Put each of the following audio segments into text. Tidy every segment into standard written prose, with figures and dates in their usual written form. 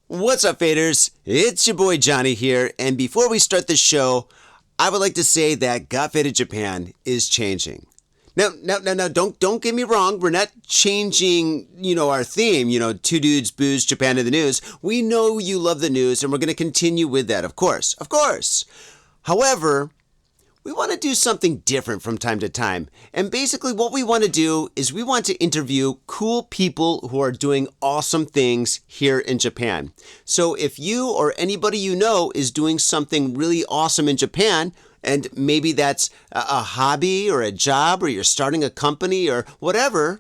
What's up, faders? It's your boy Johnny here, and before we start the show, I would like to say that Got Faded Japan is changing. Now, don't get me wrong. We're not changing, our theme, two dudes, booze, Japan, and the news. We know you love the news, and we're going to continue with that, of course. However, we want to do something different from time to time. And basically what we want to do is we want to interview cool people who are doing awesome things here in Japan. So if you or anybody you know is doing something really awesome in Japan, and maybe that's a hobby or a job, or you're starting a company or whatever,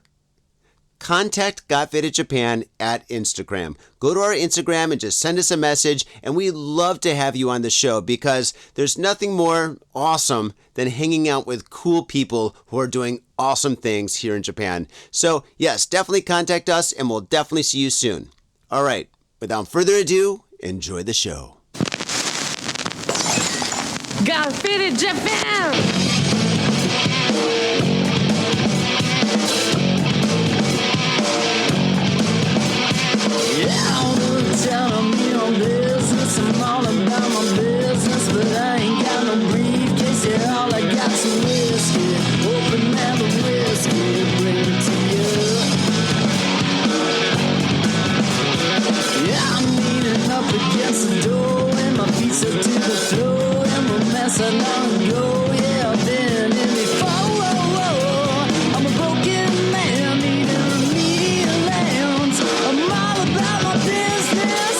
contact Got Faded Japan at Instagram. Go to our Instagram and just send us a message, and we love to have you on the show because there's nothing more awesome than hanging out with cool people who are doing awesome things here in Japan. So yes, definitely contact us, and we'll definitely see you soon. All right, without further ado, enjoy the show. Got Faded Japan! Telling me on business, I'm all about my business, but I ain't got no briefcase, yeah, all I got's some whiskey, open and the whiskey, bring it to you. Yeah, I'm leaning up against the door, and my feet are to the floor, and we're messing on go, yeah, I've been in before, I'm a broken man, needing remedial lands, I'm all about my business.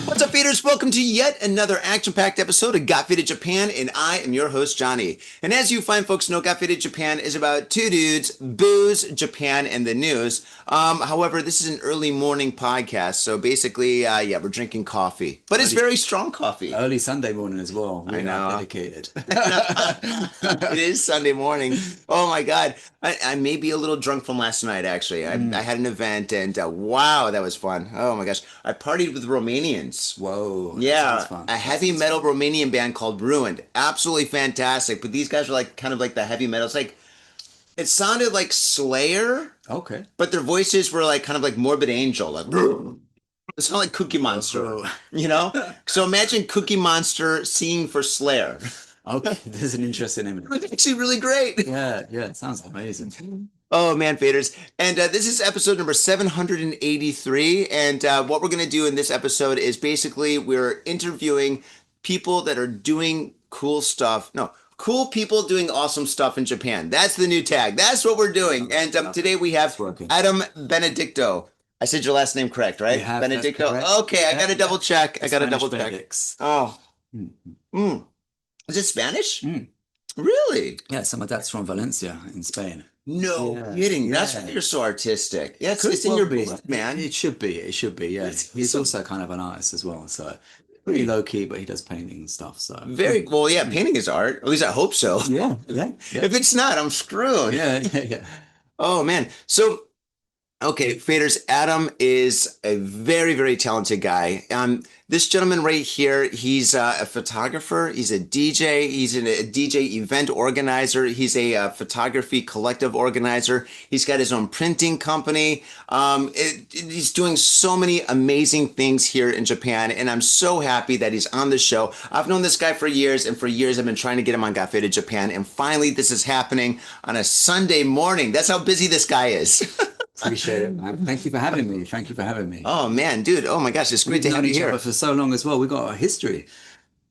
What's up, feeders? Welcome to yet another action-packed episode of Got Faded Japan, and I am your host, Johnny. And as you fine folks know, Got Faded Japan is about two dudes, booze, Japan, and the news. However, this is an early morning podcast, so basically, we're drinking coffee. But it's very strong coffee. Early Sunday morning as well. I know. Dedicated. It is Sunday morning. Oh my God. I may be a little drunk from last night, actually. I had an event, and wow, that was fun. Oh my gosh. I partied with Romanians. Whoa. Yeah, Fun. a heavy metal Romanian band called Ruined. Absolutely fantastic. But these guys were kind of like the heavy metal. It sounded like Slayer. Okay. But their voices were kind of like Morbid Angel. It sounded like Cookie Monster, So imagine Cookie Monster singing for Slayer. Okay, this is an interesting image. It's actually really great. Yeah, it sounds amazing. Oh, man, faders. And this is episode number 783. And what we're going to do in this episode is basically we're interviewing people that are doing cool stuff. No, cool people doing awesome stuff in Japan. That's the new tag. That's what we're doing. And today we have Adam Benedicto. I said your last name correct, right? Benedicto. Okay, I got to double check. Benedicts. Oh. Is it Spanish? Really? Yeah, some of that's from Valencia in Spain. No kidding. That's why you're so artistic. Yeah, it's in your blood, man. It should be, yeah. He's also kind of an artist as well, so pretty low key, but he does painting and stuff, so. Very well, yeah, painting is art. At least I hope so. Yeah. If it's not, I'm screwed. Yeah. Oh, man. So, okay, faders, Adam is a very, very talented guy. This gentleman right here, he's a photographer, he's a DJ, he's a DJ event organizer, he's a photography collective organizer, he's got his own printing company. He's doing so many amazing things here in Japan, and I'm so happy that he's on the show. I've known this guy for years, and for years I've been trying to get him on Got Faded Japan, and finally this is happening on a Sunday morning. That's how busy this guy is. Appreciate it, man. Thank you for having me. Oh, man, dude. Oh, my gosh. It's great to have you here. For so long as well. We've got a history.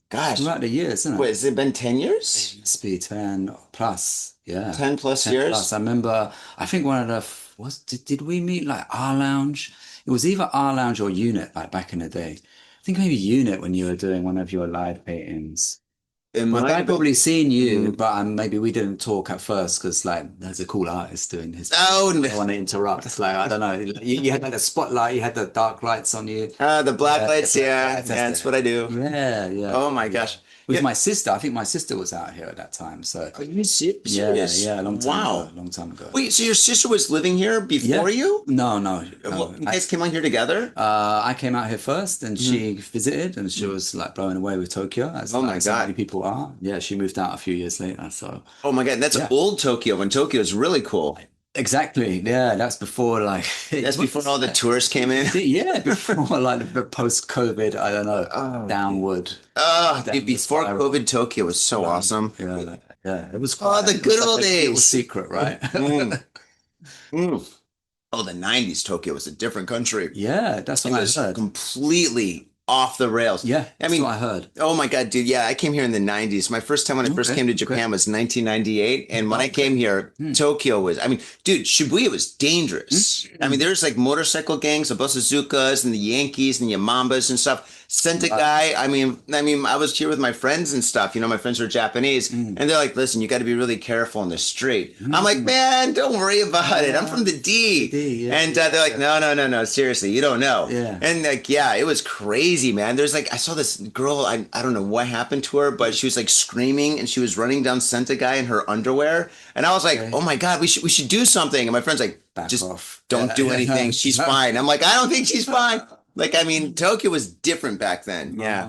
Gosh. Throughout the years, isn't it? Wait, has it been 10 years? It must be 10 plus, yeah. 10 plus years? Plus. I remember, I think one of the, did we meet R Lounge? It was either R Lounge or Unit, back in the day. I think maybe Unit when you were doing one of your live paintings. I'd probably seen you, but maybe we didn't talk at first because there's a cool artist doing his. Oh, no. I want to interrupt. I don't know. You had the spotlight. You had the dark lights on you. The black lights. Yeah, that's what I do. Yeah. Oh my gosh. with my sister. I think my sister was out here at that time. So Are you yeah, serious? yeah, a long time Wow. ago, long time ago. Wait, so your sister was living here Yeah. before you? No, no, Well, no. you guys came out here together? I came out here first, and she visited, and she was like blown away with Tokyo, as Oh my like so many God. people are. Yeah, she moved out a few years later. So Oh my God, that's yeah, old Tokyo when Tokyo is really cool. exactly. Yeah, that's before like it That's before all was. the tourists came in. Yeah, before like the post-COVID, I don't know, Oh, downward, dude, downward before spiral. COVID, Tokyo was so awesome. Yeah, yeah, it was Oh, quite. the It was good like old a little days. secret, right? Mm, mm. Oh, the 90s Tokyo was a different country. Yeah, that's It what I was heard. completely off the rails. Yeah, I that's what mean, I heard. oh my God, dude. Yeah, I came here in the 90s. My first time when I first Okay, came to okay. Japan was 1998. And when I Okay. came here, Hmm. Tokyo was, I mean, dude, Shibuya was dangerous. I mean, Mm. there's like motorcycle gangs, the Bosazukas and the Yankees and the Yamambas and stuff. Sent a guy. I was here with my friends and stuff. You know, my friends are Japanese, Mm. and they're like, "Listen, you got to be really careful in the street." I'm like, Mm. "Man, don't worry about it. I'm from the D." D, yeah, And yeah, they're like, "No, no, no, no. Seriously, you don't know." yeah. And like, yeah, it was crazy, man. There's like, I saw this girl. I don't know what happened to her, but she was like screaming, and she was running down Sentai in her underwear. And I was like, Okay. "Oh my God, we should do something." And my friend's like, Back "Just off. don't do anything. She's fine." I'm like, "I don't think she's fine." Like, I mean, Tokyo was different back then. Yeah.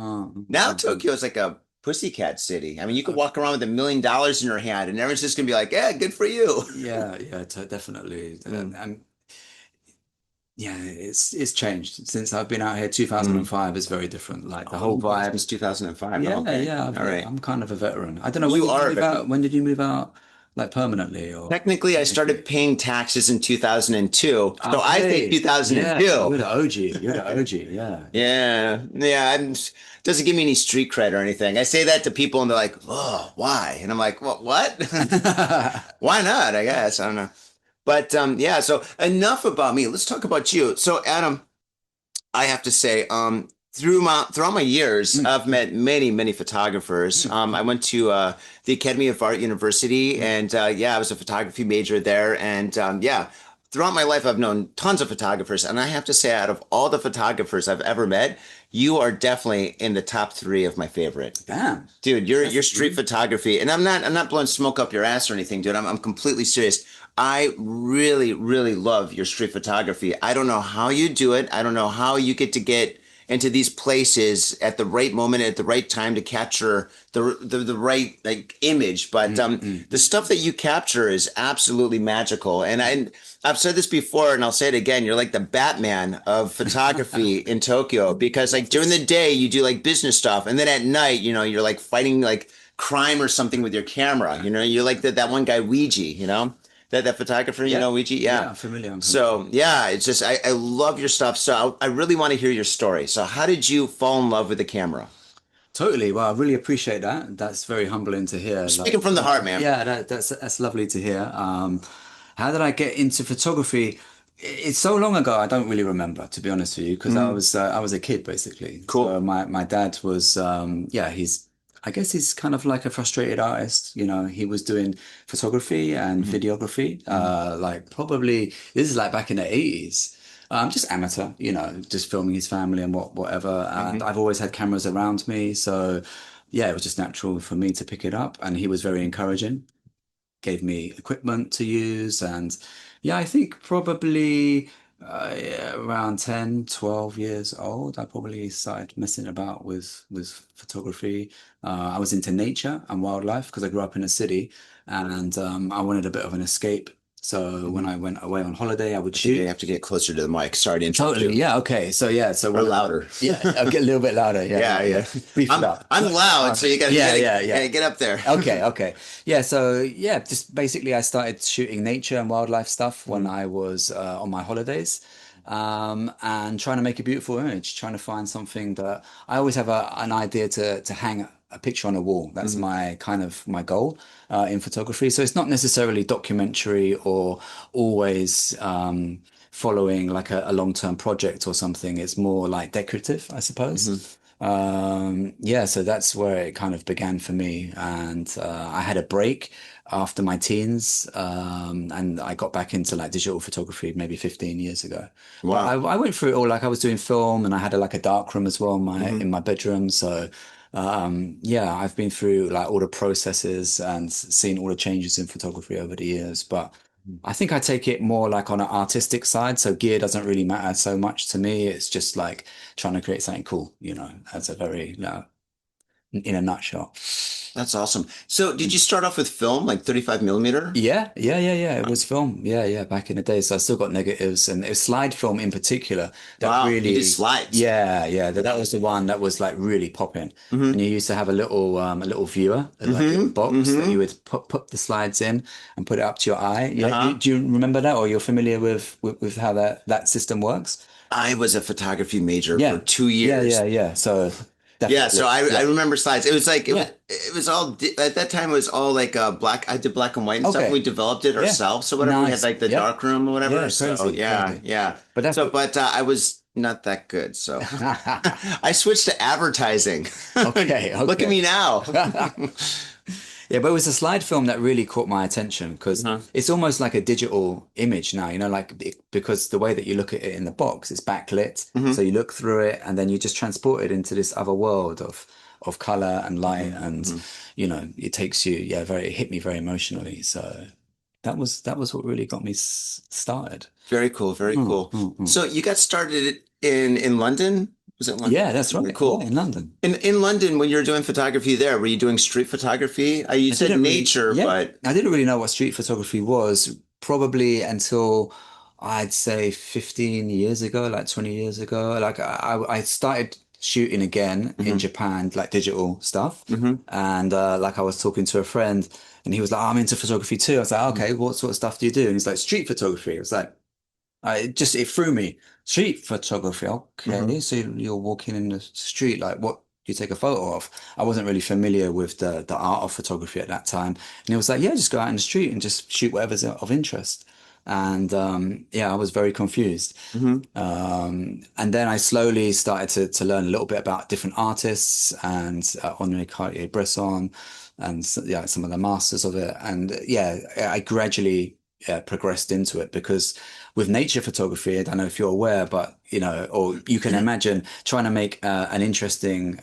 Now Tokyo is like a pussycat city. I mean, you could walk around with $1 million in your hand, and everyone's just gonna be like, "Yeah, good for you." Yeah, yeah, definitely. And yeah, it's changed since I've been out here. 2005 is very different. Like the whole It vibe. was 2005. Yeah, Okay. yeah. All right. I'm kind of a veteran. I don't know when You did you are a move veteran. out? When did you move out? Like permanently or Technically, I started paying taxes in 2002. So I say okay. Yeah, you're 2002. the OG. You're the OG. Yeah. Yeah. Yeah. Doesn't give me any street cred or anything. I say that to people and they're like, "Oh, why?" And I'm like, "Well, what?" Why not? I guess. I don't know. But yeah, so enough about me. Let's talk about you. So Adam, I have to say, throughout my years, Mm, I've met many, many photographers. mm, I went to the Academy of Art University, and yeah, I was a photography major there. And yeah, throughout my life, I've known tons of photographers, and I have to say, out of all the photographers I've ever met, you are definitely in the top three of my favorite. damn. Dude, your That's street photography, and I'm not blowing smoke up your ass or anything, dude. I'm completely serious. I really, really love your street photography. I don't know how you do it. I don't know how you get into these places at the right moment, at the right time to capture the right like image. But the stuff that you capture is absolutely magical. And I've said this before, and I'll say it again. You're like the Batman of photography in Tokyo because like during the day you do like business stuff, and then at night, you know, you're like fighting like crime or something with your camera. You know, you're like that one guy Ouija. You know. That photographer, you Yeah. know, Ouija? Yeah, Yeah. I'm familiar. I'm familiar. So, yeah, it's just, I love your stuff. So, I really want to hear your story. So, how did you fall in love with the camera? Totally. Well, I really appreciate that. That's very humbling to hear. Speaking from the heart, man. Yeah, that's lovely to hear. How did I get into photography? It's so long ago, I don't really remember, to be honest with you, because I was a kid basically. Cool. So my dad was yeah, I guess he's kind of like a frustrated artist. You know, he was doing photography and videography. Like probably this is like back in the 80s. Just amateur, you know, just filming his family and whatever. And I've always had cameras around me, so yeah, it was just natural for me to pick it up. And he was very encouraging, gave me equipment to use. And yeah, I think probably yeah, around 10, 12 years old, I probably started messing about with photography. I was into nature and wildlife because I grew up in a city and I wanted a bit of an escape. So when I went away on holiday, I would You shoot. have to get closer to the mic. Sorry to interrupt Totally. you. Yeah. Okay. So yeah. So Or louder. Yeah. I'll get a little bit louder. Yeah. Yeah, yeah. Beef it up. I'm loud, so you gotta, Yeah, yeah, yeah. get up there. Okay, okay. Yeah, so yeah, just basically I started shooting nature and wildlife stuff when I was on my holidays. And trying to make a beautiful image, trying to find something that I always have an idea to hang a picture on a wall. That's my kind of my goal in photography. So it's not necessarily documentary or always following like a long-term project or something. It's more like decorative, I suppose. Yeah, so that's where it kind of began for me. And I had a break after my teens, and I got back into like digital photography maybe 15 years ago. But Wow. I went through it all. Like I was doing film, and I had like a dark room as well in my bedroom. So Yeah, I've been through like all the processes and seen all the changes in photography over the years, but I think I take it more like on an artistic side. So gear doesn't really matter so much to me. It's just like trying to create something cool, as a very, in a nutshell. That's awesome. So did you start off with film, like 35 millimeter? Yeah. It was film. Yeah. Back in the day. So I still got negatives and it was slide film in particular that Wow, you did really, slides. yeah. That was the one that was like really popping. And you used to have a little viewer, like a little box that you would put the slides in and put it up to your eye. Yeah. Uh-huh. Do you remember that or you're familiar with how that system works? I was a photography major for Yeah. 2 years. Yeah. So Yeah, so definitely. I Yeah. remember slides. It was like Yeah. it was all at that time it was all like black. I did black and white and stuff. And Okay. we developed it Yeah. ourselves. So whatever we had Nice. like the Yeah. dark room or whatever. Yeah. So yeah, Crazy. yeah. But that's So but I was not that good. So I switched to advertising. okay. Look at Okay. me now. Yeah, but it was the slide film that really caught my attention because Uh-huh. it's almost like a digital image now, because the way that you look at it in the box, it's backlit. So you look through it and then you just transport it into this other world of color and light and it takes you, it hit me very emotionally. So that was what really got me started. Very cool, very Mm, cool. mm, mm. So you got started in London? Was it London? Yeah, that's right. Very cool. Yeah, in London. In London, when you were doing photography there, were you doing street photography? You I said didn't really, nature, yeah, but I didn't really know what street photography was probably until I'd say 15 years ago, like 20 years ago. Like I started shooting again in hmm Japan, like digital stuff. hmm And like I was talking to a friend and he was like, "Oh, I'm into photography too." I was like, "Okay, what sort of stuff do you do?" And he's like, "Street photography." I was like, it threw me. Street photography, hmm okay. So you're walking in the street, like what do you take a photo of? I wasn't really familiar with the art of photography at that time. And he was like, yeah, just go out in the street and just shoot whatever's of interest. And yeah, I was very confused. hmm And then I slowly started to learn a little bit about different artists and Henri Cartier-Bresson and yeah, some of the masters of it. And yeah, I gradually progressed into it because with nature photography, I don't know if you're aware, but or you can imagine trying to make an interesting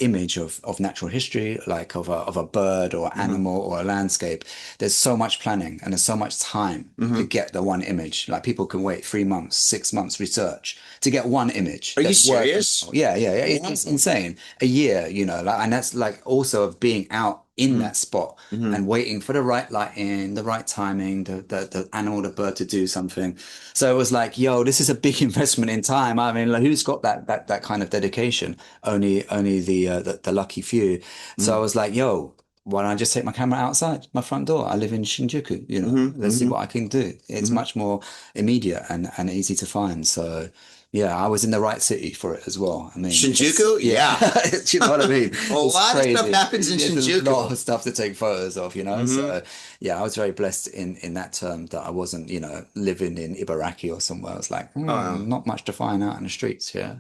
image of natural history, like of a bird or hmm animal or a landscape. There's so much planning and there's so much time to hmm get the one image. Like people can wait 3 months, 6 months research to get one image Are you that's working. serious? Yeah. It's insane. A year, and that's like also of being out in that spot hmm and waiting for the right lighting, the right timing, the animal, the bird to do something. So it was like, yo, this is a big investment in time. I mean, like, who's got that kind of dedication? Only the lucky few. So I was like, yo, why don't I just take my camera outside my front door? I live in Shinjuku, hmm let's see hmm what I can do. It's hmm much more immediate and easy to find. So yeah, I was in the right city for it as well. I mean, Shinjuku? yeah, Yeah. you know what I mean? A It's lot of stuff crazy. happens in There's a lot Shinjuku. of stuff to take photos of, hmm So yeah, I was very blessed in that term that I wasn't, living in Ibaraki or somewhere. I was like, Oh, not much to find out in the streets. Yeah,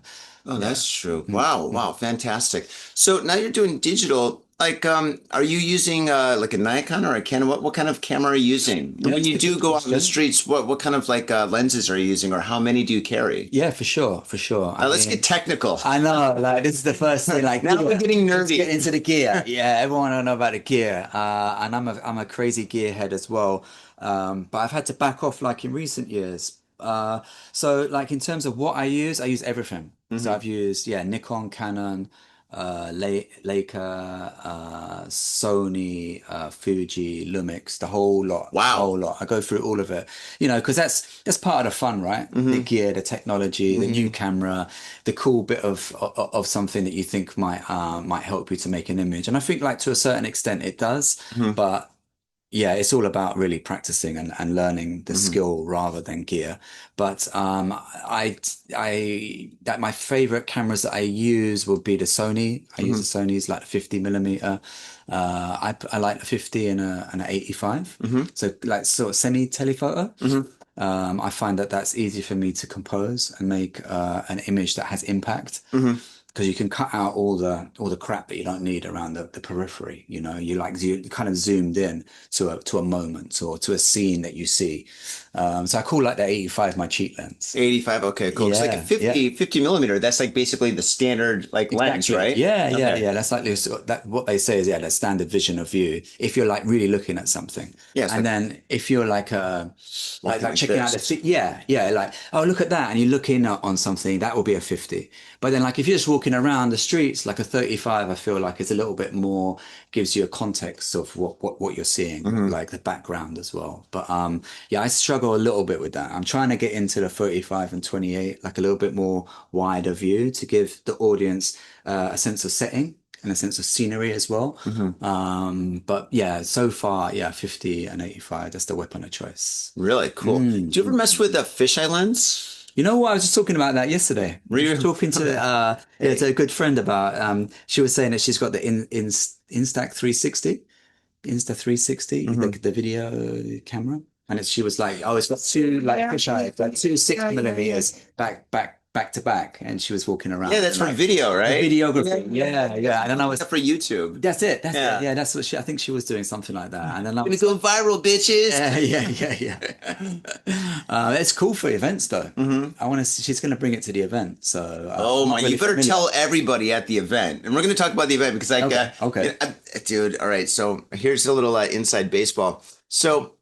oh, yeah. that's true. Mm, Wow, mm. wow, fantastic. So now you're doing digital. Like, are you using like a Nikon or a Canon? What kind of camera are you using? And Yeah, when it's you a do good go out on the question. streets, what kind of like lenses are you using, or how many do you carry? Yeah, for sure, for sure. I Let's get mean, technical. I know, like this is the first thing. Like, Now we're gear. getting Let's get nerdy. into the gear. Yeah, everyone will know about the gear. And I'm a crazy gearhead as well. But I've had to back off like in recent years. So like in terms of what I use everything. So hmm I've used Nikon, Canon, Leica, Sony, Fuji, Lumix, the Wow. whole lot. I go through all of it, because that's part of the fun, right? The hmm gear, the technology, the new hmm camera, the cool bit of something that you think might help you to make an image. And I think like to a certain extent it does, hmm but yeah, it's all about really practicing and learning the hmm skill rather than gear. But that my favorite cameras that I use would be the Sony. I use hmm the Sony's like 50 millimeter. I like a 50 and an 85. hmm So like sort of semi telephoto. hmm I find that that's easy for me to compose and make an image that has impact. hmm because you can cut out all the crap that you don't need around the periphery. You know, you kind of zoomed in to a moment or to a scene that you see. So I call like the 85 my cheat lens. 85. Okay, cool. It's like a Yeah, yeah. 50 millimeter. That's like basically the standard like lens, Exactly. right? Yeah, yeah, Okay. yeah. That's like that. What they say is, yeah, that standard vision of view. If you're like really looking at something, Yeah, it's and like then if you're like walking like like checking out this. yeah, yeah, like oh look at that, and you look in on something, that will be a 50. But then like if you're just walking around the streets, like a 35, I feel like it's a little bit more gives you a context of what you're seeing, Hmm. like the background as well. But yeah, I struggle a little bit with that. I'm trying to get into the 35 and 28, like a little bit more wider view to give the audience a sense of setting and a sense of scenery as well. Hmm. But yeah, so far, yeah, 50 and 85, that's the weapon of choice. Really cool. Do you ever mess with a fisheye lens? You know what? I was just talking about that yesterday. Were I was you? talking to yeah, to Hey. a good friend about she was saying that she's got the Instax 360, Insta 360, Hmm. the video camera. And she was like, oh, it's got two like fisheye, like two 6 millimeters back to back. And she was walking Yeah, around that's and for like video, the right? videography. Yeah, yeah. And then I was, For YouTube. that's it, that's it. Yeah. Yeah, that's what I think she was doing something like that. And then I Gonna was go viral, bitches. yeah, yeah, yeah, yeah. It's cool for events though. Hmm. I want to. She's going to bring it to the event, so Oh I'm my, not really you better familiar. tell everybody at the event. And we're going to talk about the event because Okay, okay. dude, all right. So here's a little inside baseball. So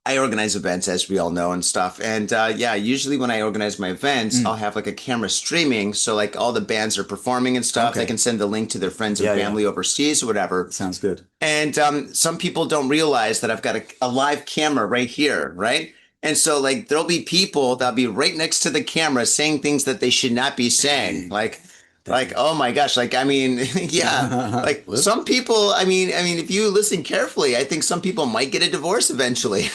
I organize events, as we all know, and stuff. And yeah, usually when I organize my events, I'll Mm, have like a camera streaming. So like all the bands are performing and stuff. They okay. can send the link to their friends and Yeah, yeah. family overseas or whatever. Sounds good. And some people don't realize that I've got a live camera right here, right? And so like there'll be people that'll be right next to the camera saying things that they should not be saying. Dang, Like, dang. oh my gosh, like I mean, yeah. Like Whoops. some people, I mean, if you listen carefully, I think some people might get a divorce eventually.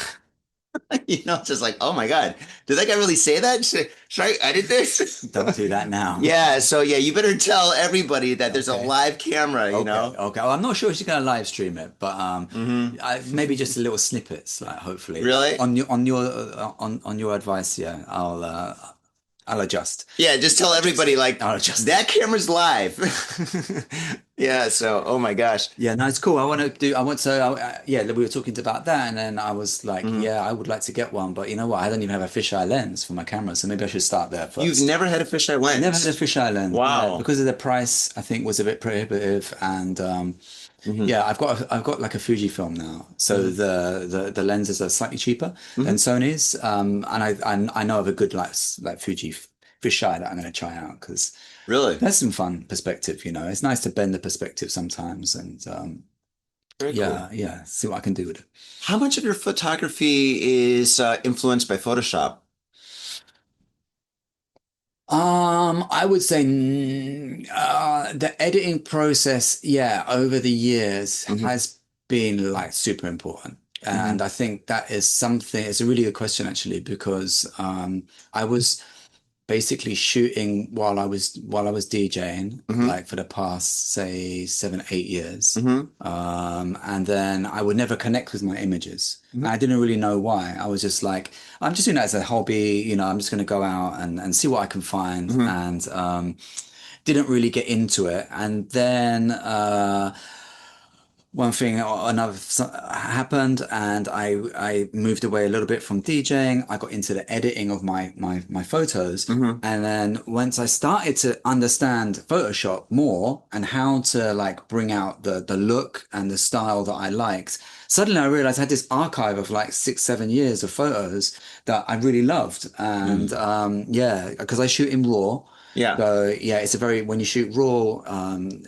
You know, it's just like, oh my God, did that guy really say that? Should I edit this? Don't do that now. Yeah, so yeah, you better tell everybody that there's a Okay. live camera, you Okay. know? Okay. Well, I'm not sure if she's going to live stream it, but Hmm. maybe just a little snippets, like hopefully Really? on your advice. Yeah, I'll adjust. Yeah, just tell everybody like I'll adjust. that camera's live. Yeah, so oh my gosh. Yeah, no, it's cool. I want to, yeah, we were talking about that, and then I was like, Mhm. yeah, I would like to get one, but you know what? I don't even have a fisheye lens for my camera, so maybe I should start there You've first. never had a fisheye Never had a lens. fisheye lens, yeah, Wow. because of the price. I think was a bit prohibitive, and Hmm. yeah, I've got like a Fujifilm now, so Hmm. the lenses are slightly cheaper than Hmm. Sony's, and I know of a good like Fuji fisheye that I'm going to try out because Really? that's some fun perspective. You know, it's nice to bend the perspective sometimes, and Very cool. yeah, yeah. See what I can do with it. How much of your photography is influenced by Photoshop? I would say the editing process, yeah, over the years Hmm. has been like super important. Hmm. And I think that is something, it's a really good question actually, because I was basically shooting while I was DJing, Hmm. like for the past say 7, 8 years. Hmm. And then I would never connect with my images. Hmm. And I didn't really know why. I was just like, I'm just doing that as a hobby, you know, I'm just going to go out and see what I can find. Hmm. And didn't really get into it. And then one thing or another happened, and I moved away a little bit from DJing. I got into the editing of my photos, Hmm. and then once I started to understand Photoshop more and how to like bring out the look and the style that I liked, suddenly I realized I had this archive of like 6, 7 years of photos that I really loved, and yeah, because I shoot in RAW. Yeah. So yeah, it's a very when you shoot raw,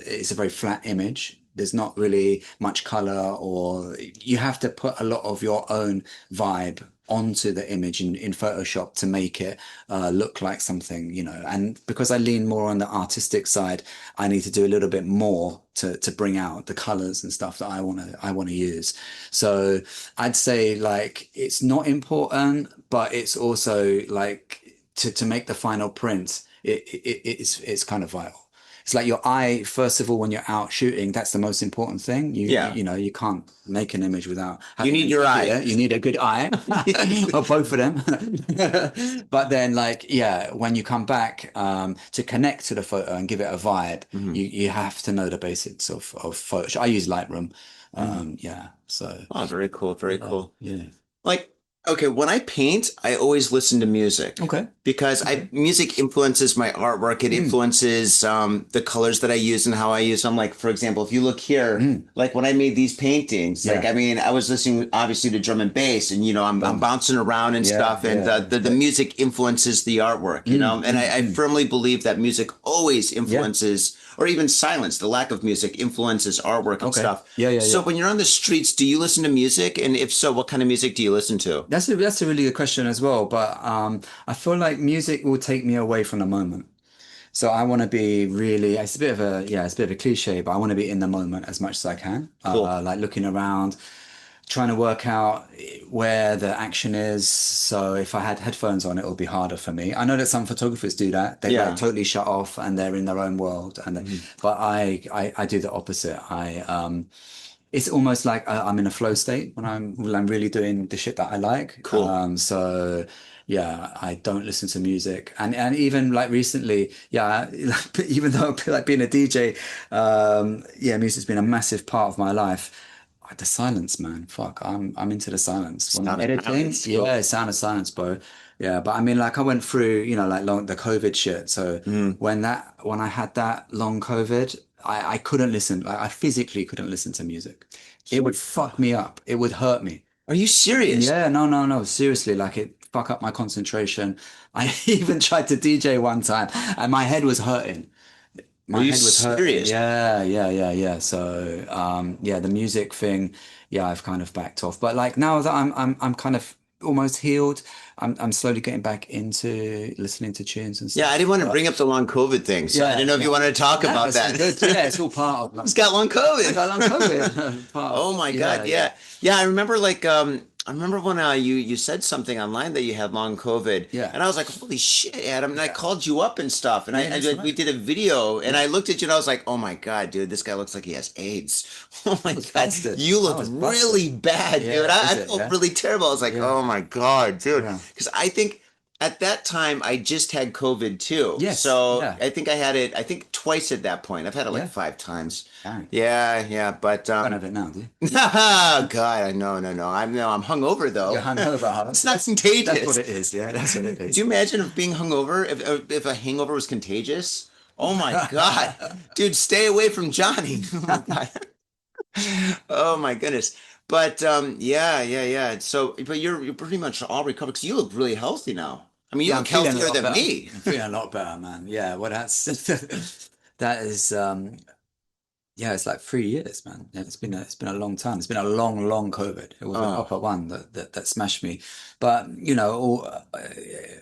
it's a very flat image. There's not really much color, or you have to put a lot of your own vibe onto the image in Photoshop to make it look like something, you know. And because I lean more on the artistic side, I need to do a little bit more to bring out the colors and stuff that I want to use. So I'd say like it's not important, but it's also like to make the final print, it's kind of vital. it's like your eye, first of all, when you're out shooting, that's the most important thing. Yeah. You can't make an image without You having need an your eye. ear. You need a good eye, or both of them. But then, like, yeah, when you come back to connect to the photo and give it a vibe, you have to know the basics of photo. I use Lightroom. Yeah, so Oh, very cool. Very cool. yeah. Like, okay, when I paint, I always listen to music. Okay. Because music influences my artwork. It influences the colors that I use and how I use them. Like, for example, if you look here, like when I made these paintings, like, Yeah. I mean, I was listening obviously to drum and bass, and I'm bouncing around and Yeah, stuff, and yeah. the music influences the artwork, and I firmly believe that music always influences, or even silence, the lack of music influences artwork and Okay. stuff. Yeah. So when you're on the streets, do you listen to music? And if so, what kind of music do you listen to? That's a really good question as well. But I feel like music will take me away from the moment. So I want to be really, it's a bit of a, yeah, it's a bit of a cliche, but I want to be in the moment as much as I can. Cool. Like looking around, trying to work out where the action is. So if I had headphones on, it would be harder for me. I know that some photographers do that. They Yeah. like totally shut off and they're in their own world. But I do the opposite. It's almost like I'm in a flow state when I'm really doing the shit that I like. Cool. So yeah, I don't listen to music, and even like recently, yeah, like, even though like being a DJ, yeah, music's been a massive part of my life. The silence, man, fuck, I'm into the silence when I'm Sound of editing. silence, cool. Yeah, sound of silence, bro. Yeah, but I mean, like I went through, like the COVID shit. So when I had that long COVID, I couldn't listen. Like I physically couldn't listen to music. It would fuck me up. It would hurt me. Are you serious? Yeah, no. Seriously, like it fuck up my concentration. I even tried to DJ one time and my head was hurting. Are My you head was hurting. serious? Yeah. So, yeah, the music thing, yeah, I've kind of backed off. But like now that I'm kind of almost healed, I'm slowly getting back into listening to tunes and Yeah, stuff. I didn't want to But bring up the long COVID thing, so I didn't know if you wanted to talk about it's that. good. Yeah, it's all part of He's got long COVID. I got long COVID. Part of- Oh my God, yeah. I remember I remember when you said something online that you had long COVID, Yeah. and I was like, holy shit, Adam! And I called you up and stuff, and Yeah, that's we right. did a video, and I looked at you and I was like, oh my God, dude, this guy looks like he has AIDS. Oh my God, busted. you I look was busted. really bad, Yeah, dude. I is it? felt Yeah. really terrible. I was like, oh my God, dude, Yeah. because I think. At that time, I just had COVID too. Yes, So yeah. I think I had it, I think twice at that point. I've had it like Yeah. 5 times. Dang. Yeah. But Don't have it now, do you? God, no. I'm hungover though. You're hungover, huh? It's not contagious. That's what it is. Yeah, that's what it Could is. you imagine if being hungover, if a hangover was contagious? Oh my God, dude, stay away from Johnny. Oh my God. Oh my goodness. But yeah. So, but you're pretty much all recovered because you look really healthy now. I mean, you Yeah, I'm look feeling a healthier lot than better. me. I'm feeling a lot better, man. Yeah, well, that's that is yeah, it's like 3 years, man. Yeah, it's been a long time. It's been a long COVID. It was the Oh, proper one that smashed me. But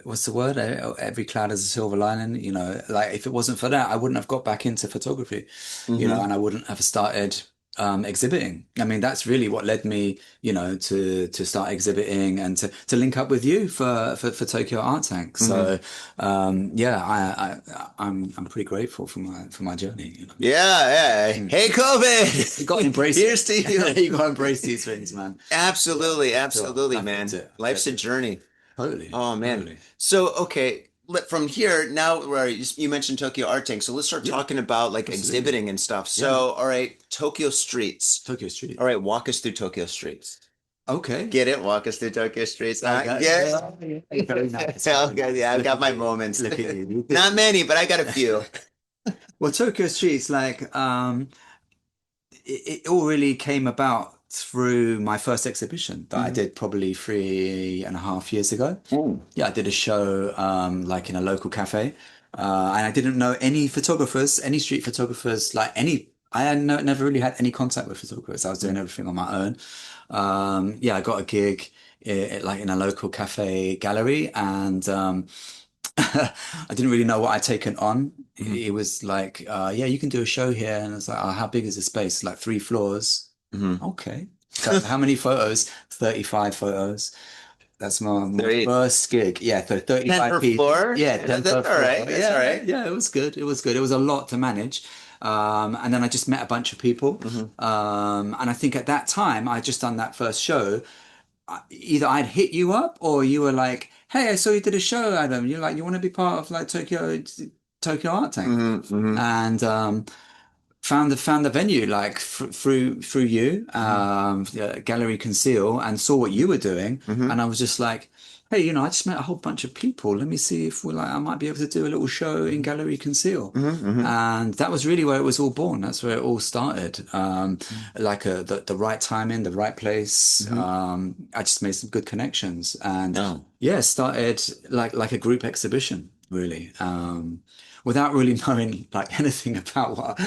what's the word? Every cloud has a silver lining. Like if it wasn't for that, I wouldn't have got back into photography. hmm. And I wouldn't have started exhibiting. I mean, that's really what led me, to start exhibiting and to link up with you for Tokyo Art Tank. So, yeah, I'm pretty grateful for my journey. Yeah. Hey, COVID. You got to embrace Here's it. to you. You got to embrace these things, man. Absolutely, Sure, man. that's it. Life's a journey. Totally, Oh man. totally. So okay, from here now, where you mentioned Tokyo Art Tank, so let's start Yeah, talking about like absolutely. exhibiting and stuff. Yeah, man. So all right, Tokyo streets. Tokyo Street. All right, walk us through Tokyo streets. Okay. Get it? Walk us through Tokyo streets. Okay. Yeah. Very nice. Okay, yeah, I've got my moments. Look at you. Not many, but I got a few. Well, Tokyo Street's like it all really came about through my first exhibition that I did probably 3.5 years ago. Mm. Yeah, I did a show like in a local cafe, and I didn't know any photographers, any street photographers, like any. I had never really had any contact with photographers. I was doing everything on my own. Yeah, I got a gig like in a local cafe gallery, and I didn't really know what I'd taken on. It was like, yeah, you can do a show here, and it's like, oh, how big is the space? Like 3 floors. Hmm. Okay. So how many photos? 35 photos. That's my Three. first gig. Yeah, so 10 35 per people. floor? Yeah, That- 10 that's per all floor. right. That's all Yeah, right. yeah, it was good. It was good. It was a lot to manage. And then I just met a bunch of people. And I think at that time, I just done that first show. Either I'd hit you up or you were like, "Hey, I saw you did a show, Adam. You're like, you want to be part of like Tokyo Art Tank?" And found the venue like through you, yeah, Gallery Conceal, and saw what you were doing, and I was just like, hey, I just met a whole bunch of people. Let me see if I might be able to do a little show in Gallery Conceal. And that was really where it was all born. That's where it all started. Like the right timing, the right place. I just made some good connections, and Oh. yeah, started like a group exhibition, really. Without really knowing like anything about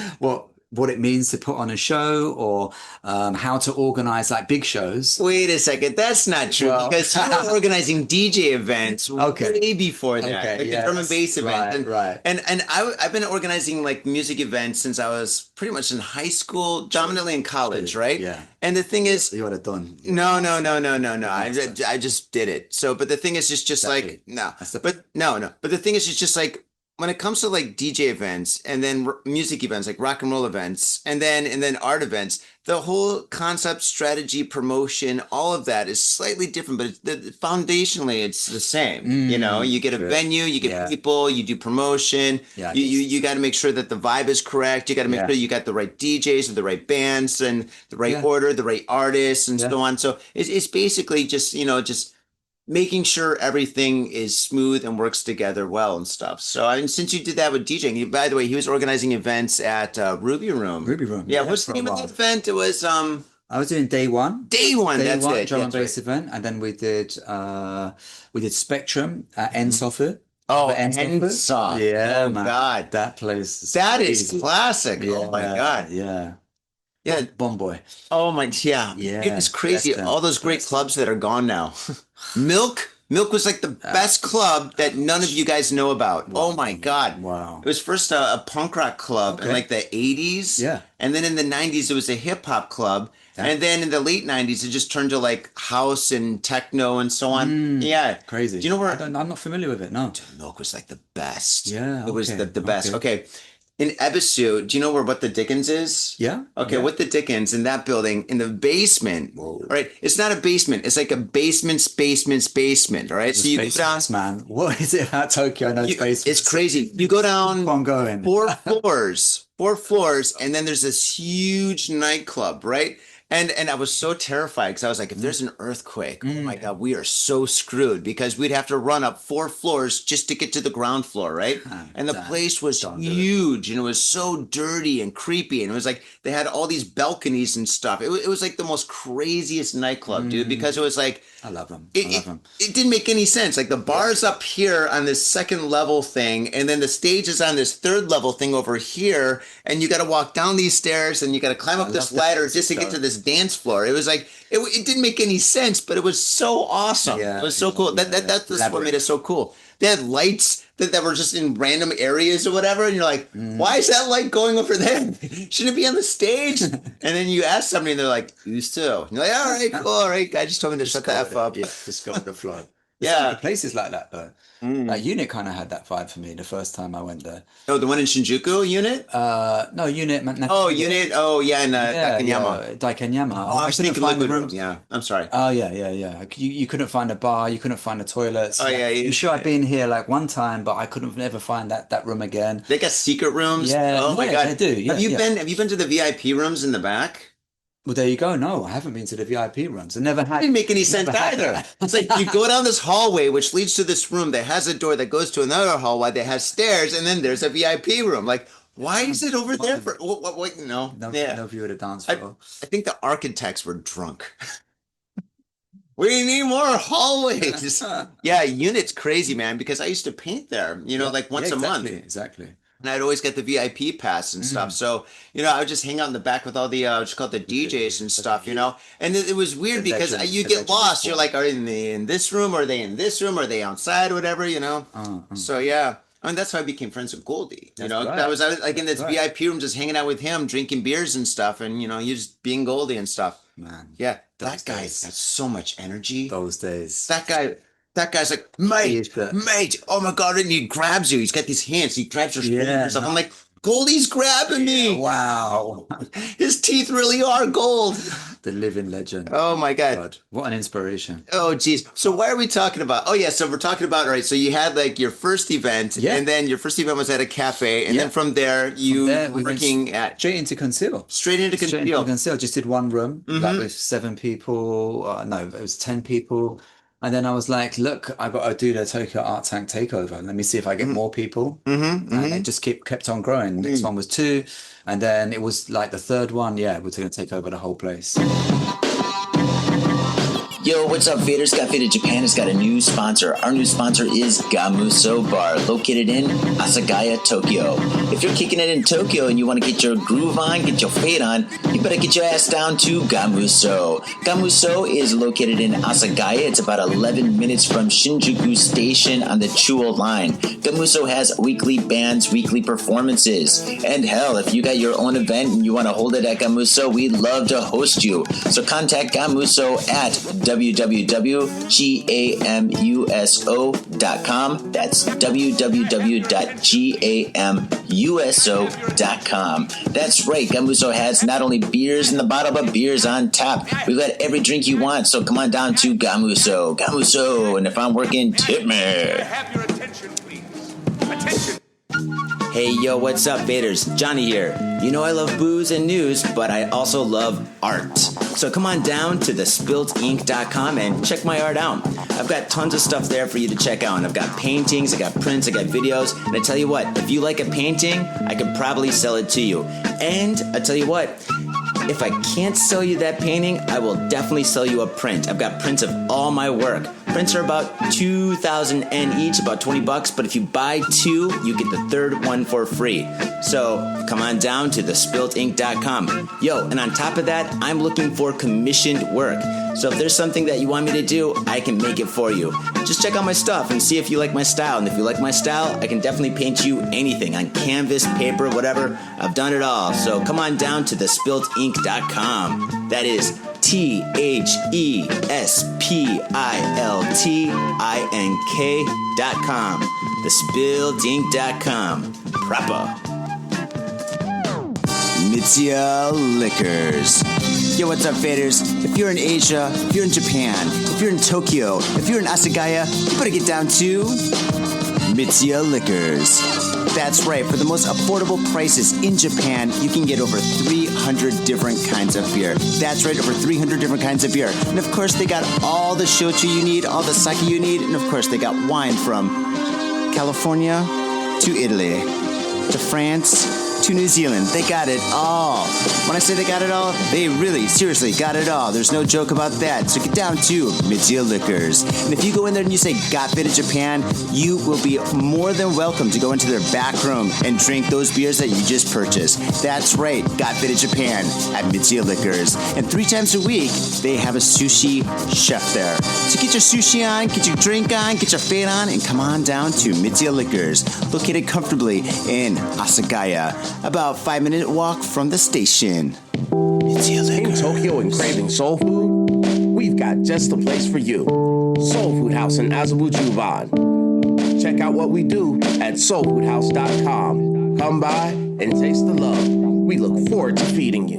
what it means to put on a show, or how to organize like big shows. Wait a second, that's not true Well- because you were organizing DJ events Okay. way before that, Okay, like the drum and yes, bass events. right, right. And I've been organizing like music events since I was pretty much in high school, dominantly in college, right? Yeah. And the thing is, You would have done. no. I just did it. So, but the thing is, it's just like Exactly. no. That's the- But no. But the thing is, it's just like when it comes to like DJ events and then music events, like rock and roll events, and then art events, the whole concept, strategy, promotion, all of that is slightly different, but foundationally it's the same. You get a Good. venue, you get Yeah. people, you do promotion. Yeah, You got to make sure that the vibe is correct. You got to make Yeah. sure you got the right DJs and the right bands and the right Yeah. order, the right artists, and Yeah. so on. So it's basically just just making sure everything is smooth and works together well and stuff. So I mean, since you did that with DJing, by the way, he was organizing events at Ruby Room. Ruby Room, Yeah, yeah, what's for the a name of while. that event? It was I was doing day one. Day One. Day That's one it. drum and That's bass event, and then we did Spectrum at Ensofu. Oh, Ensofu. Ensofu. Yeah, Oh, man. God. That place is That is crazy. classic. Oh my Yeah, God. Yeah. Yeah. Bomboy. Oh my. Yeah. Yeah. It was crazy. Best All those great clubs that are gone now. Milk was like the best club that none of you guys know about. Oh my God. Wow. It was first a punk rock club in Okay. like the 80s. Yeah. And then in the 90s, it was a hip hop club. And then in the late 90s, it just turned to like house and techno and so on. Yeah. Crazy. Do you know where I'm not familiar with it, no. Milk was like the best? Yeah, It was okay, the best. okay. Okay. In Ebisu, do you know where What the Dickens is? Yeah. Okay, Yeah. What the Dickens in that building in the basement. Whoa. All right. It's not a basement. It's like a basement. All right. So you go down. Spaces, man. What is it about Tokyo? No space. It's crazy. You go down Keep on going. four floors, and then there's this huge nightclub, right? And I was so terrified because I was like, if there's an earthquake, oh my God, we are so screwed because we'd have to run up 4 floors just to get to the ground floor, right? And the place was huge and it was so dirty and creepy. And it was like they had all these balconies and stuff. It was like the most craziest nightclub, dude, because it was like I love them. it, I love them. it didn't make any sense. Like the bar's up here on this second level thing, and then the stage is on this third level thing over here, and you got to walk down these stairs and you got to climb up this love that ladder just to get to this dance floor. It was like it didn't make any sense, but it was so awesome. Yeah, it was so cool. That's what made it so cool. They had lights that were just in random areas or whatever, and you're like, why is that light going over there? Shouldn't it be on the stage? And then you ask somebody, and they're like, used to. And you're like, all right, cool, all right. Guy just told me to shut the F up. Yeah, just go with the flow. Yeah. Places like that though. Like Unit kind of had that vibe for me the first time I went there. Oh, the one in Shinjuku unit? No, Unit. Oh, unit. Oh, yeah, in Daikanyama. Yeah, Daikanyama. Oh, I was couldn't thinking find the liquid room. rooms. Yeah, I'm sorry. Oh yeah. You couldn't find a bar. You couldn't find the toilets. Oh, yeah, You sure I've been here like one time, but I couldn't never find that room again. They got secret rooms. Yeah, Oh my yeah, God. they do. Yeah, Have you yeah. been to the VIP rooms in the back? Well, there you go. No, I haven't been to the VIP rooms. I never had. Didn't make any sense never had either. that. It's like you go down this hallway, which leads to this room that has a door that goes to another hallway that has stairs, and then there's a VIP room. Like, why is it over there for? What? No. No, Yeah. no view of the dance I floor. think the architects were drunk. We need more hallways. Yeah, unit's crazy, man, because I used to paint there, like once Yeah, a month. Exactly. And I'd always get the VIP pass and stuff. So, I would just hang out in the back with all the, what's called the DJs and stuff, And it was weird The because veterans- you the get veterans lost. You're sport. like, are they in this room? Are they in this room? Are they outside? Whatever, So, yeah. I mean, that's how I became friends with Goldie. That's I right. was like in this That's right. VIP room just hanging out with him, drinking beers and stuff. And, he was being Goldie and stuff. man. Yeah, Those that guy's days. got so much energy. Those days. That guy's like, mate, oh my God, and he grabs you. He's got these hands. He grabs your shoulders up. I'm like, Goldie's grabbing me. Wow. His teeth really are gold. The living legend. Oh my God. What an inspiration. Oh geez. So why are we talking about? Oh yeah. So we're talking about, all right. So you had like your first event, and then your first event was at a cafe, and then from there you we working went at straight into Conceal. Straight into Conceal. Just did one room, like with 7 people. No, it was 10 people. And then I was like, look, I got to do the Tokyo Art Tank takeover. Let me see if I get more people. And it just kept on growing. Next one was 2. And then it was like the third one. Yeah, we're going to take over the whole place. Yo, what's up, Faders? Got Faded Japan has got a new sponsor. Our new sponsor is Gamuso Bar, located in Asagaya, Tokyo. If you're kicking it in Tokyo and you want to get your groove on, get your fade on, you better get your ass down to Gamuso. Gamuso is located in Asagaya. It's about 11 minutes from Shinjuku Station on the Chuo line. Gamuso has weekly bands, weekly performances. And hell, if you got your own event and you want to hold it at Gamuso, we'd love to host you. So contact Gamuso at www.gamuso.com. That's www.gamuso.com. That's right, Gamuso has not only beers in the bottle, but beers on tap. We've got every drink you want, so come on down to Gamuso. Gamuso, and if I'm working, tip me. Have your attention, please. Attention. Hey, yo, what's up, Vaders? Johnny here. You know I love booze and news, but I also love art. So come on down to thespiltinc.com and check my art out. I've got tons of stuff there for you to check out. I've got paintings, I got prints, I got videos. And I tell you what, if you like a painting, I could probably sell it to you. And I tell you what, if I can't sell you that painting, I will definitely sell you a print. I've got prints of all my work. Prints are about 2,000 yen each, about $20, but if you buy 2, you get the third one for free. So come on down to thespiltinc.com. Yo, and on top of that, I'm looking for commissioned work. So if there's something that you want me to do, I can make it for you. Just check out my stuff and see if you like my style. And if you like my style, I can definitely paint you anything on canvas, paper, whatever. I've done it all. So come on down to thespiltinc.com. That is THESPILTINK.com. Thespiltinc.com. Proper. Mitsuya Liquors. Yo, what's up, faders? If you're in Asia, if you're in Japan, if you're in Tokyo, if you're in Asagaya, you better get down to Mitsuya Liquors. That's right, for the most affordable prices in Japan, you can get over 300 different kinds of beer. That's right, over 300 different kinds of beer. And of course, they got all the shochu you need, all the sake you need, and of course, they got wine from California to Italy to France to New Zealand. They got it all. When I say they got it all, they really, seriously got it all. There's no joke about that. So get down to Mitsuya Liquors. And if you go in there and you say, got fit in Japan, you will be more than welcome to go into their back room and drink those beers that you just purchased. That's right, got fit in Japan at Mitsuya Liquors. And 3 times a week, they have a sushi chef there. So get your sushi on, get your drink on, get your fade on, and come on down to Mitsuya Liquors, located comfortably in Asagaya, about 5-minute walk from the station. In Tokyo and craving soul food? We've got just the place for you. Soul Food House in Azabu-Juban. Check out what we do at soulfoodhouse.com. Come by and taste the love. We look forward to feeding you.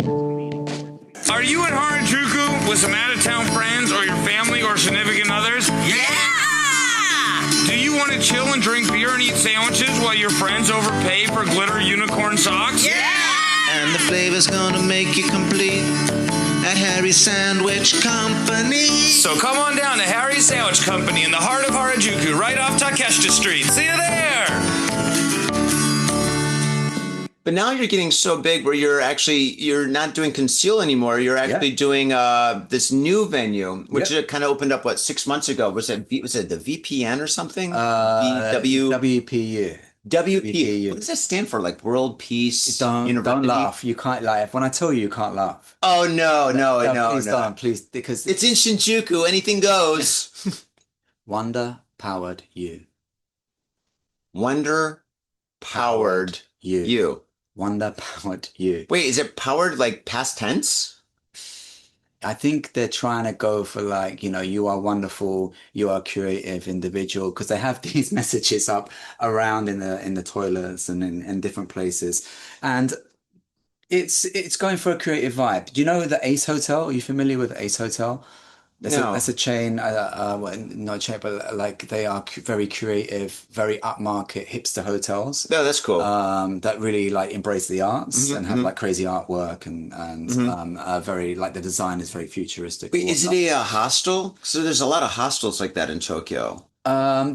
Are you in Harajuku with some out-of-town friends or your family or significant others? Yeah! Do you want to chill and drink beer and eat sandwiches while your friends overpay for glitter unicorn socks? Yeah! And the flavor's gonna make you complete at Harry's Sandwich Company. So come on down to Harry's Sandwich Company in the heart of Harajuku, right off Takeshita Street. See you there! But now you're getting so big where you're not doing Conceal anymore. You're actually doing this new venue, which kind of opened up, 6 months ago? Was it the VPN or something? WPU. WP. What does that stand for? Like World Peace Don't laugh. You can't laugh. When I tell you, you can't laugh. Oh, no. Please don't, please. Because it's in Shinjuku. Anything goes. Wonder powered you. Wonder powered you. Wonder powered you. Wait, is it powered like past tense? I think they're trying to go for like, you are wonderful, you are a creative individual, because they have these messages up around in the toilets and in different places. And it's going for a creative vibe. Do you know the Ace Hotel? Are you familiar with Ace Hotel? That's No. a chain, well, not a chain, but like they are very creative, very upmarket hipster hotels. No, that's cool. That really like embrace the arts and have Mhm. like crazy artwork and are very like the design is very futuristic. Wait, and is it whatnot. a hostel? So there's a lot of hostels like that in Tokyo.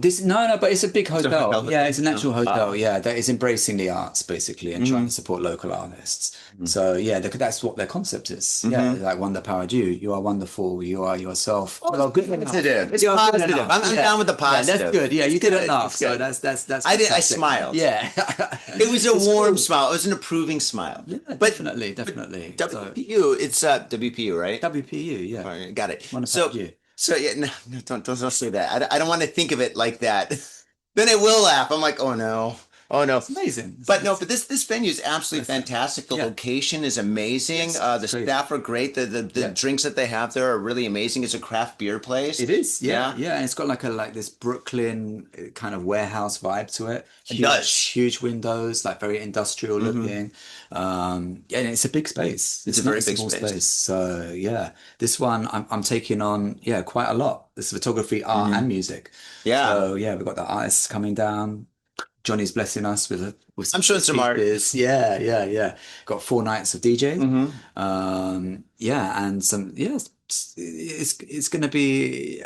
This no, but it's a big It's a hotel. hotel. Yeah, it's an actual hotel. Wow. Yeah, that is embracing the arts basically and trying to support local artists. So yeah, that's what their concept is. Yeah, like wonder powered you. You are wonderful. You are yourself. Well, good enough. Positive. It's You're good positive. enough. I'm Yeah. down with the Yeah, positive. that's good. Yeah, you It's did good. enough. It's So good. that's I did. I fantastic. smiled. Yeah. It was a It's warm cool. smile. It was an approving smile. Yeah, But definitely. So, WPU, it's WPU, right? WPU, yeah. All right, got it. Wanna So, thank you. so yeah, no, don't say that. I don't want to think of it like that. Then I will laugh. I'm like, oh no, oh no. It's amazing. But no, but this venue is absolutely Listen, fantastic. The yeah. location is amazing. Yes, The it's great. staff are great. The Yeah. drinks that they have there are really amazing. It's a craft beer place. It is, Yeah. yeah. And it's got like this Brooklyn kind of warehouse vibe to it. It does. Huge windows, like very industrial looking. Yeah, and it's a big space. It's a not very big small space. So yeah, this one I'm taking on quite a lot. This photography, art, and music. Yeah. So yeah, we've got the artists coming down. Johnny's blessing us with I'm showing some art. speakers. Yeah. Got 4 nights of DJ. Yeah, and some it's going to be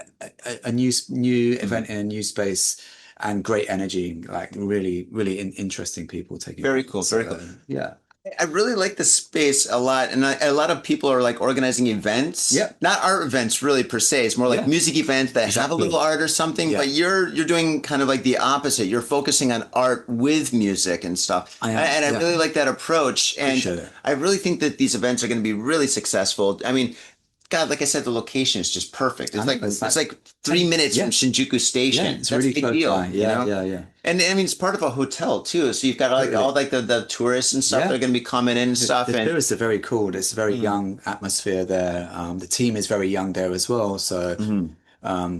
a new event in a new space and great energy, like really interesting people taking Very part. cool. So, Very cool. yeah. I really like the space a lot, and a lot of people are like organizing events. Yep. Not art events really per se. It's more like Yeah. music events that have a Exactly. little art or something. Yeah. But you're doing kind of like the opposite. You're focusing on art with music and stuff. I am, And I yeah. really like that approach. And Appreciate it. I really think that these events are going to be really successful. I mean, God, like I said, the location is just perfect. It's like 3 minutes Yeah. from Shinjuku Station. Yeah, it's That's really a big close deal. by. you Yeah, know? yeah. And I mean, it's part of a hotel too, so you've got like all like the tourists and stuff Yeah. that are going to be coming in and stuff. The And tourists are very cool. There's a very young atmosphere there. The team is very young there as well, so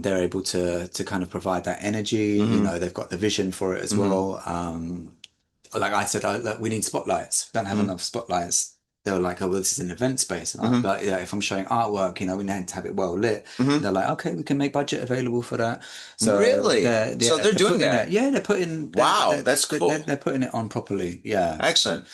they're able to kind of provide that energy. You know, they've got the vision for it as well. Like I said, look, we need spotlights. Don't have enough spotlights. They were like, oh, well, this is an event space. And I'm like, yeah, if I'm showing artwork, we need to have it well lit. They're like, okay, we can make budget available for that. So Really? So they're doing putting that? it- Yeah, they're putting. Wow, they're- that's cool. They're putting it on properly. Yeah. excellent.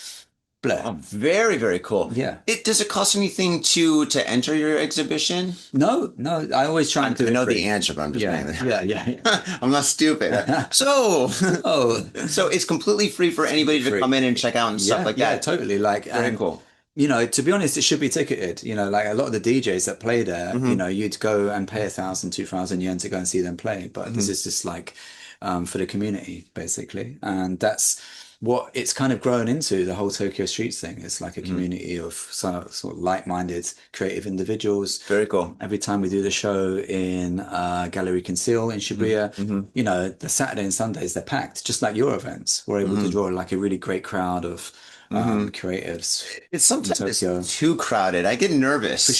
Bleh. Oh, very, very cool. Yeah. Does it cost anything to enter your exhibition? No. I always try and do I it know free. the answer, but I'm just Yeah, saying yeah. I'm not stupid. So, Oh, so it's completely free for anybody to Free. come in and check out and stuff like yeah, that. totally. Like, Very and, cool. To be honest, it should be ticketed. Like a lot of the DJs that play there, you'd go and pay 1,000, 2,000 yen to go and see them play. But this is just like for the community, basically. And that's what it's kind of grown into, the whole Tokyo Streets thing. It's like a community of sort of like-minded, creative individuals. Very cool. Every time we do the show in Gallery Conceal in Shibuya, the Saturday and Sundays, they're packed, just like your events. We're able to draw like a really great crowd of creatives. It's sometimes Tokyo. it's too crowded. I get nervous. For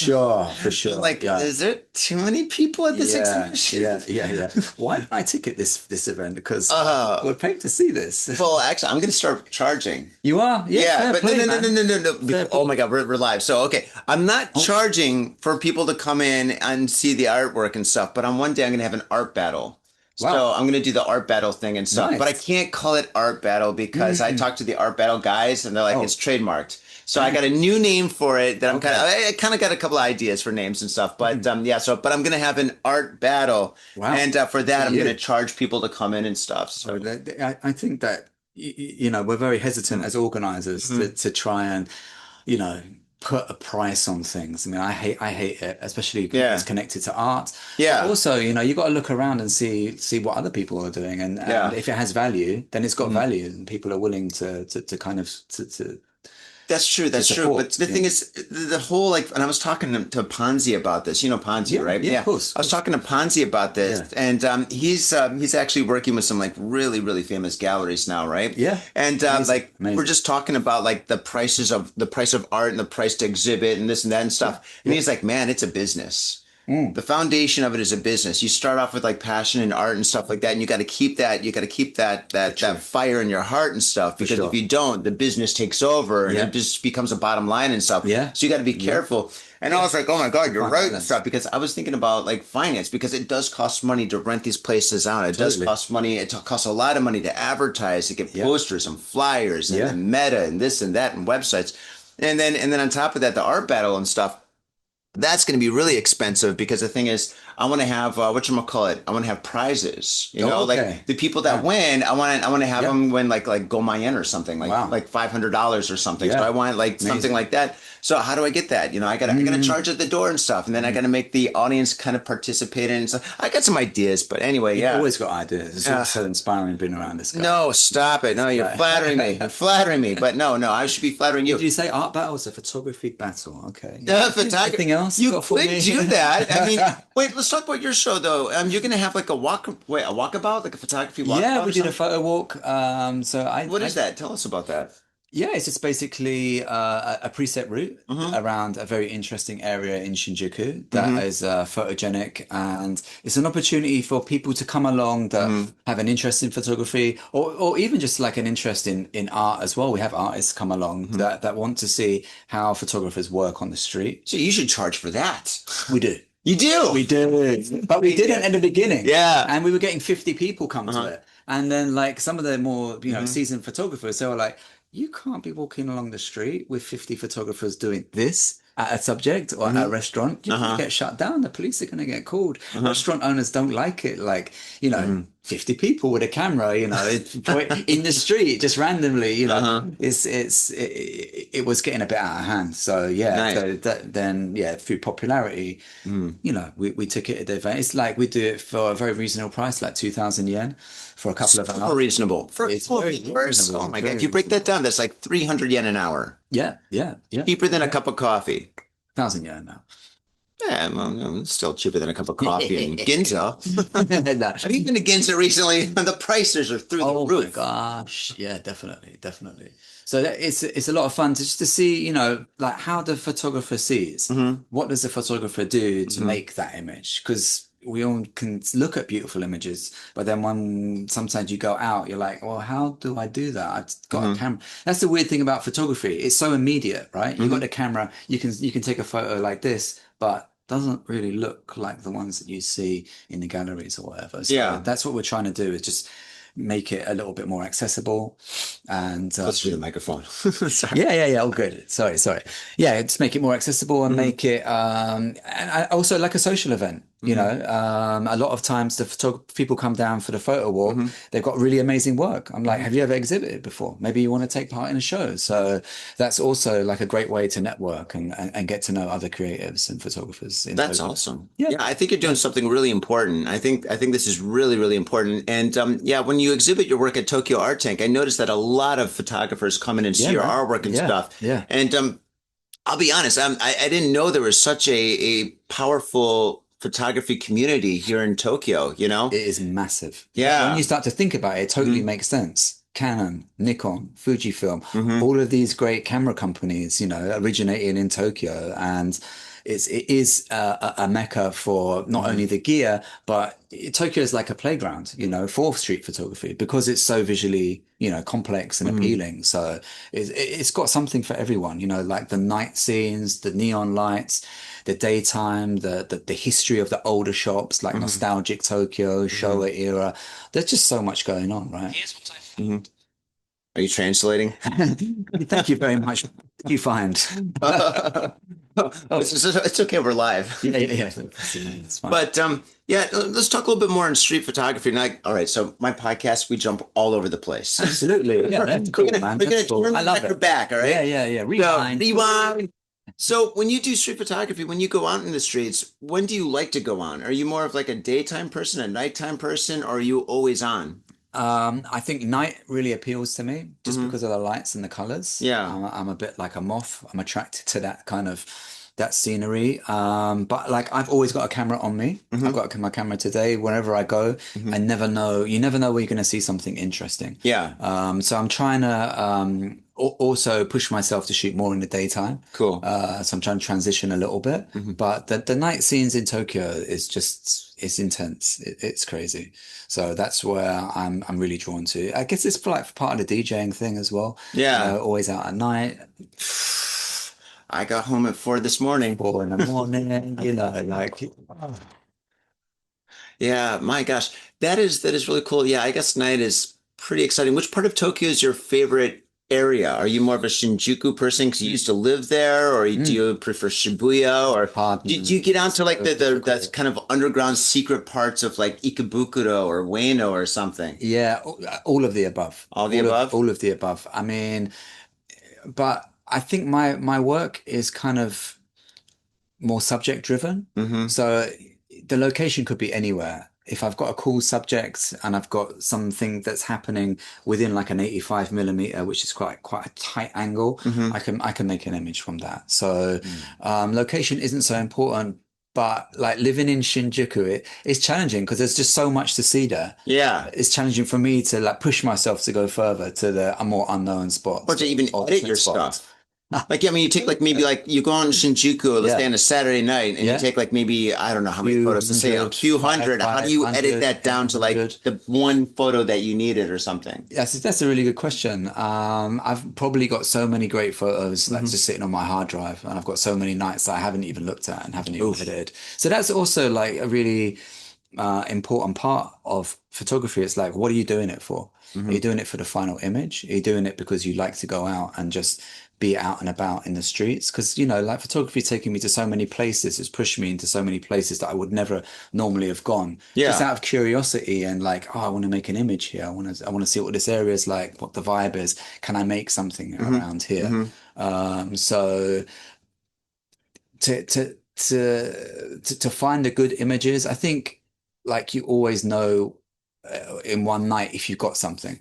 sure. Like, yeah. is there too many people at this exhibition? Yeah. Why did I ticket this event? Because Uh, we're paying to see this. Well, actually, I'm going to start charging. You are? Yeah, fair but play, no. man. Oh my God, we're live. So, okay, I'm not charging for people to come in and see the artwork and stuff, but on one day I'm going to have an art battle. Wow. So I'm going to do the art battle thing and stuff, Nice. but I can't call it art battle because I talked to the art battle guys and they're like, it's trademarked. So I got a new name for it that I kind of got a couple of ideas for names and stuff, but but I'm going to have an art battle. Wow. And for that, I'm you. going to charge people to come in and stuff. So I think that, we're very hesitant as organizers to try and, put a price on things. I mean, I hate it, especially because it's connected to art. Yeah. But also, you got to look around and see what other people are doing, and if it has value, then it's got value, and people are willing to kind of to That's true. That's true. support. But the thing is, the whole like, and I was talking to Ponzi about this. You know Ponzi, right? Yeah, of course. I was talking to Ponzi about this, and he's actually working with some like really really famous galleries now, right? Yeah. And Amazing. we're just talking about like the price of art and the price to exhibit and this and that and stuff. And he's like, man, it's a business. The foundation of it is a business. You start off with like passion and art and stuff like that, and you got to keep that. You got to keep that fire in your heart and stuff. Because if you don't, the business takes over and it just becomes a bottom line and stuff. Yeah. So you got to be careful. And I was like, oh my God, you're right and stuff. Because I was thinking about like finance, because it does cost money to rent these places out. It does cost money. It costs a lot of money to advertise, to get posters and flyers and the meta and this and that and websites. And then on top of that, the art battle and stuff. That's going to be really expensive because the thing is, I want to have whatchamacallit, I want to have prizes. You know, like the people that win, I want to have them win like Gomayen or something, like $500 or something. So I want like something like that. So how do I get that? You know, I gotta charge at the door and stuff, and then I gotta make the audience kind of participate in it. So I got some ideas, but anyway, You've always got ideas. It's so inspiring being around this guy. No, stop it. No, you're flattering me. You're flattering me. But no, I should be flattering you. Did you say art battle? It's a photography battle. Okay. Anything else? You could do that. I mean, wait, let's talk about your show though. You're gonna have like a walkabout, like a photography walkabout. Yeah, we did a photo walk. What is that? Tell us about that. Yeah, it's just basically a preset route around a very interesting area in Shinjuku that is photogenic, and it's an opportunity for people to come along that have an interest in photography, or even just like an interest in art as well. We have artists come along that want to see how photographers work on the street. So you should charge for that. We do. You do? We do. But we didn't at the beginning. Yeah. And we were getting 50 people come to it. And then like some of the more, seasoned photographers, they were like, you can't be walking along the street with 50 photographers doing this at a subject or at a restaurant. You're going to get shut down. The police are going to get called. Restaurant owners don't like it. Like, 50 people with a camera, in the street, just randomly, it was getting a bit out of hand. So through popularity, we took it at the event. It's like we do it for a very reasonable price, like 2,000 yen for a couple of hours. Reasonable. It's very reasonable. Oh my God. If you break that down, that's like 300 yen an hour. Yeah. Cheaper than a cup of coffee. 1,000 yen now. Yeah, well, it's still cheaper than a cup of coffee in Ginza. Have you been to Ginza recently? The prices are through the roof. Oh my gosh. Yeah, definitely. So it's a lot of fun to see, like how the photographer sees. What does the photographer do to make that image? Because we all can look at beautiful images, but then when sometimes you go out, you're like, well, how do I do that? I've got a camera. That's the weird thing about photography. It's so immediate, right? You've got the camera, you can take a photo like this, but doesn't really look like the ones that you see in the galleries or whatever. So that's what we're trying to do, is just make it a little bit more accessible. And let's do the microphone. Sorry. Yeah. All good. Sorry. Yeah, just make it more accessible and make it and also like a social event. A lot of times people come down for the photo walk. They've got really amazing work. I'm like, have you ever exhibited before? Maybe you want to take part in a show. So that's also like a great way to network and get to know other creatives and photographers. That's awesome. Yeah, I think you're doing something really important. I think this is really, really important. And when you exhibit your work at Tokyo Art Tank, I noticed that a lot of photographers come in and see your artwork and stuff. Yeah. And I'll be honest, I didn't know there was such a powerful photography community here in Tokyo, It is massive. Yeah. When you start to think about it, it totally makes sense. Canon, Nikon, Fujifilm, all of these great camera companies, originating in Tokyo. And it is a mecca for not only the gear, but Tokyo is like a playground, for street photography, because it's so visually, complex and appealing. So it's got something for everyone, like the night scenes, the neon lights, the daytime, the history of the older shops, like nostalgic Tokyo, Showa era. There's just so much going on, right? Are you translating? Thank you very much. What did you find? It's okay. We're live. Yeah. It's fine. But let's talk a little bit more on street photography. All right, so my podcast, we jump all over the place. Absolutely. Yeah, that's cool, man. That's cool. I love it. Back, all right? Yeah. Rewind. So when you do street photography, when you go out in the streets, when do you like to go on? Are you more of like a daytime person, a nighttime person, or are you always on? I think night really appeals to me just because of the lights and the colors. Yeah. I'm a bit like a moth. I'm attracted to that kind of that scenery. But like I've always got a camera on me. I've got my camera today. Wherever I go, I never know. You never know where you're going to see something interesting. Yeah. So I'm trying to also push myself to shoot more in the daytime. Cool. So I'm trying to transition a little bit. But the night scenes in Tokyo is just it's intense. It's crazy. So that's where I'm really drawn to. I guess it's like part of the DJing thing as well. Yeah. Always out at night, I got home at 4 this morning. 4 in the morning, like Yeah, my gosh. That is really cool. Yeah, I guess night is pretty exciting. Which part of Tokyo is your favorite area? Are you more of a Shinjuku person because you used to live there, or do you prefer Shibuya, or do you get down to like the kind of underground secret parts of like Ikebukuro or Ueno or something? yeah, all of the above. All the above? All of the above. I mean, but I think my work is kind of more subject driven. So the location could be anywhere. If I've got a cool subject and I've got something that's happening within like an 85 millimeter, which is quite a tight angle, I can make an image from that. So location isn't so important. But like living in Shinjuku, it's challenging because there's just so much to see there. Yeah. It's challenging for me to like push myself to go further to the more unknown spots. Or to even edit your stuff. Like, I mean, you take like maybe like you go on Shinjuku, let's say on a Saturday night, and you take like maybe, I don't know how many photos, let's say a few hundred. How do you edit that down to like the one photo that you needed or something? Yes, that's a really good question. I've probably got so many great photos like just sitting on my hard drive, and I've got so many nights that I haven't even looked at and haven't even edited. So that's also like a really important part of photography. It's like, what are you doing it for? Are you doing it for the final image? Are you doing it because you like to go out and just be out and about in the streets? Because, like photography taking me to so many places, it's pushed me into so many places that I would never normally have gone. Yeah. Just out of curiosity and like, I want to make an image here. I want to see what this area is like, what the vibe is. Can I make something around here? So to find the good images, I think like you always know in one night if you've got something.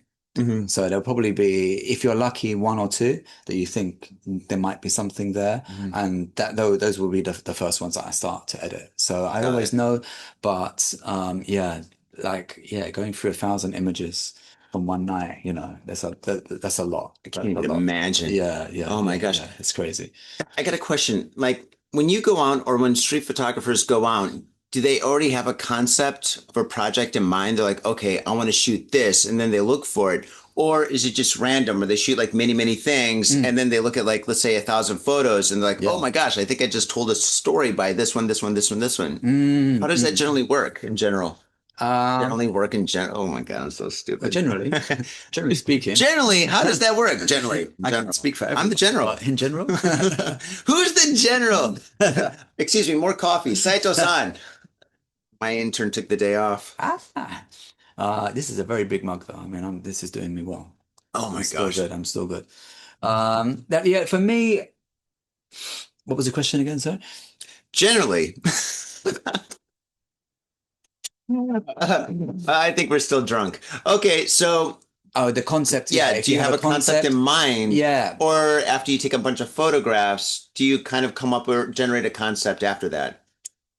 So there'll probably be, if you're lucky, one or two that you think there might be something there, and those will be the first ones that I start to edit. So I always know, but going through 1,000 images from one night, that's a lot. I can't even imagine. Yeah. Oh my gosh, it's crazy. I got a question. Like when you go out, or when street photographers go out, do they already have a concept of a project in mind? They're like, okay, I want to shoot this, and then they look for it. Or is it just random, or they shoot like many, many things, and then they look at like, let's say 1,000 photos, and they're like, oh my gosh, I think I just told a story by this one, this one, this one, this one. How does that generally work in general? Generally work in general. Oh my God, I'm so stupid. Generally speaking. Generally, how does that work? Generally. I can't speak for everyone. I'm the general. In general? Who's the general? Excuse me, more coffee. Saito-san. My intern took the day off. This is a very big mug, though. I mean, this is doing me well. Oh my gosh. I'm still good. For me, what was the question again, sir? Generally. I think we're still drunk. Okay, so. Oh, the concept. Yeah, do you have a concept in mind? Yeah. Or after you take a bunch of photographs, do you kind of come up or generate a concept after that?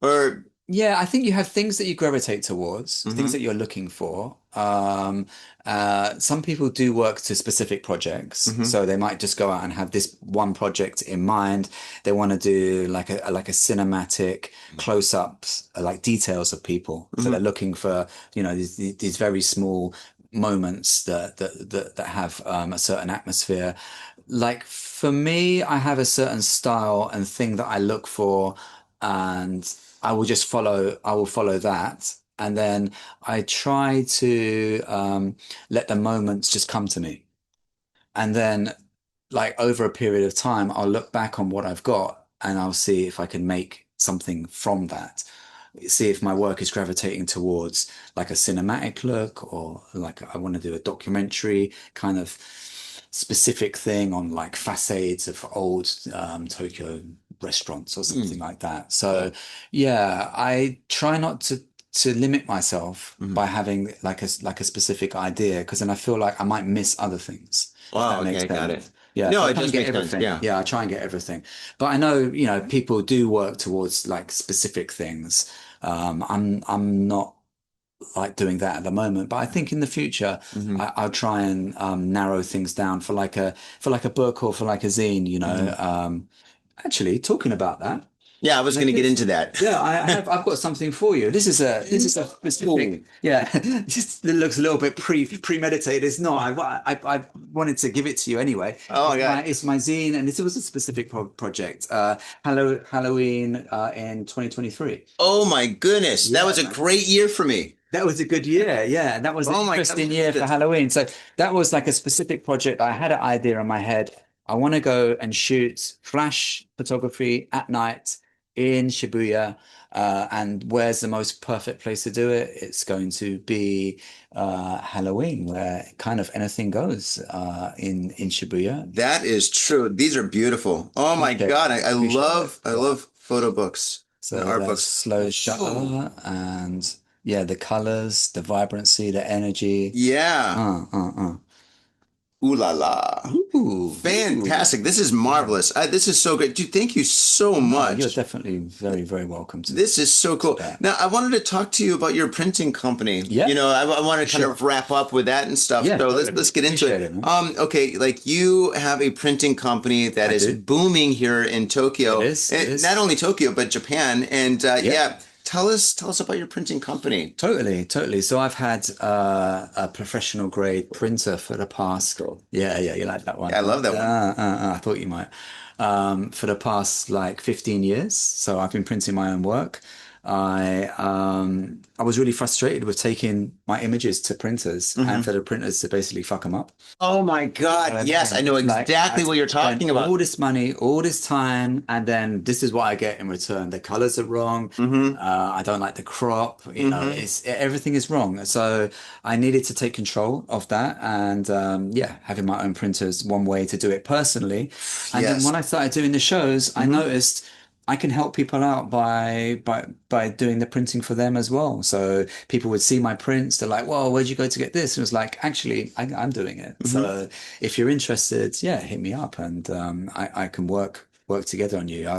Or. Yeah, I think you have things that you gravitate towards, things that you're looking for. Some people do work to specific projects, so they might just go out and have this one project in mind. They want to do like a cinematic close-ups, like details of people. So they're looking for these very small moments that have a certain atmosphere. Like for me, I have a certain style and thing that I look for, and I will follow that. And then I try to let the moments just come to me. And then like over a period of time, I'll look back on what I've got and I'll see if I can make something from that. See if my work is gravitating towards like a cinematic look, or like I want to do a documentary kind of specific thing on like facades of old Tokyo restaurants or something like that. So yeah, I try not to to limit myself by having like a specific idea, because then I feel like I might miss other things. If Wow, that makes okay, got sense. it. Yeah, No, so I it try and does get make sense. everything. Yeah. Yeah, I try and get everything. But I know, people do work towards like specific things. I'm not like doing that at the moment, but I think in the future Hmm. I'll try and narrow things down for like a book or for like a zine, Hmm. Actually, talking about that. Yeah, I was going to get into that. Yeah, I've got something for you. This is a specific. Yeah, just it looks a little bit premeditated. It's not. I wanted to give it to you anyway. Oh my God. It's my zine, and this was a specific project. Halloween in 2023. Oh my goodness. That was a man. great year for me. That was a good year, yeah. And that was an Oh my interesting God. year for Halloween. So that was like a specific project. I had an idea in my head. I want to go and shoot flash photography at night in Shibuya. And where's the most perfect place to do it? It's going to be Halloween, where kind of anything goes in Shibuya. That is true. These are beautiful. Oh my Okay. God. Appreciate I it. love photo books and So art that's books. slow shutter and yeah, the colors, the vibrancy, the energy. Yeah. Ooh la la. Ooh, Fantastic. This is marvelous. This is so great. Dude, thank you so oh, you're much. definitely very, very welcome to This is so cool. that. Now, I wanted to talk to you about your printing company. Yeah. I want to kind Sure. of wrap up with that and stuff. Yeah, So let's totally. get into Appreciate it. it, man. Okay, like you have a printing company that is do. booming here in Tokyo. It is, it is. Not only Tokyo, but Japan. And yeah, tell us about your printing company. Totally, totally. So I've had a professional grade printer for the past. Yeah, you like that one. Yeah, I love that one. I thought you might. For the past like 15 years. So I've been printing my own work. I was really frustrated with taking my images to printers and for the printers to basically fuck them up. Oh my God. Yes, I know Like, exactly I what you're talking spent about. all this money, all this time, and then this is what I get in return. The colors are wrong. I don't like the crop. It's everything is wrong. So I needed to take control of that, and having my own printer is one way to do it personally. And then Yes. when I started doing the shows, I noticed I can help people out by doing the printing for them as well. So people would see my prints, they're like, "Whoa, where'd you go to get this?" And it was like, actually, I'm doing it. So if you're interested, yeah, hit me up, and I can work together on you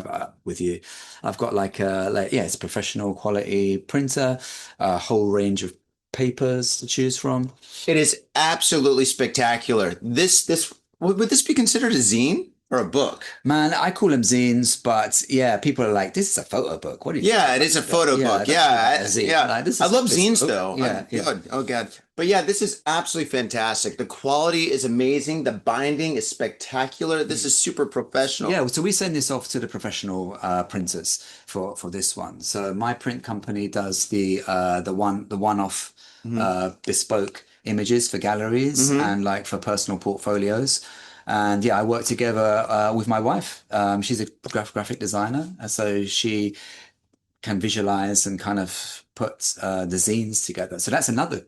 with you. I've got it's a professional quality printer, a whole range of papers to choose from. It is absolutely spectacular. This would this be considered a zine or a book? Man, I call them zines, but yeah, people are like, "This is a photo book. What are you?" Yeah, it is a photo book. that's Yeah, not a zine. yeah. Like, this I is love this zines book. though. Yeah, yeah. God. Oh God. But yeah, this is absolutely fantastic. The quality is amazing. The binding is spectacular. This is super professional. Yeah, so we send this off to the professional printers for this one. So my print company does the one-off bespoke images for galleries and like for personal portfolios. And yeah, I work together with my wife. She's a graphic designer, and so she can visualize and kind of put the zines together. So that's another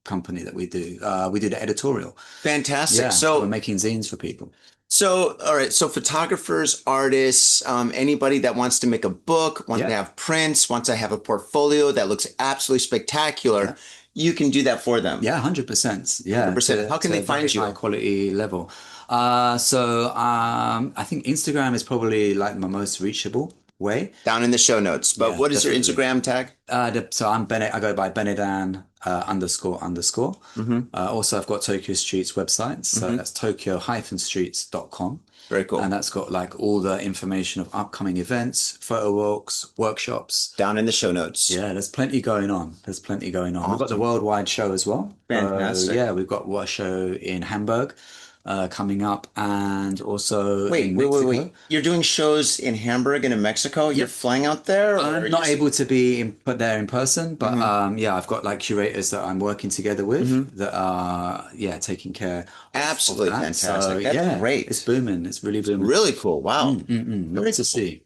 company that we do. We do the editorial. Fantastic. Yeah, So we're making zines for people. So, all right. So, photographers, artists, anybody that wants to make a book, wants to have prints, wants to have a portfolio that looks absolutely spectacular, you can do that for them. Yeah, 100%. Yeah, 100%. How can they find you? High quality level. I think Instagram is probably like my most reachable way. Down in the show notes. But Yeah, what is your definitely. Instagram tag? So I'm Bennett. I go by Benedan __. Also, I've got Tokyo Streets website. So that's tokyo-streets.com. Very cool. And that's got like all the information of upcoming events, photo walks, workshops. Down in the show notes. Yeah, there's plenty going on. We've got the worldwide show as well. Fantastic. Yeah, we've got a show in Hamburg coming up, and also Wait. in Mexico. You're doing shows in Hamburg and in Mexico? You're flying out there? Or I'm not able to be put there in person, but I've got like curators that I'm working together with that are taking care. Absolutely of that. fantastic. That's great. It's booming. It's really booming. Really cool. Wow. Great to see.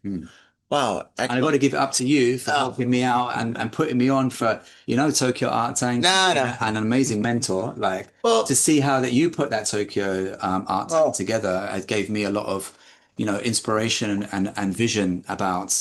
Wow. And I got to give it up to you for helping me out and putting me on for, Tokyo Art Tank. No. And an amazing mentor. Like, to see how that you put that Tokyo Art Tank together, it gave me a lot of inspiration and vision about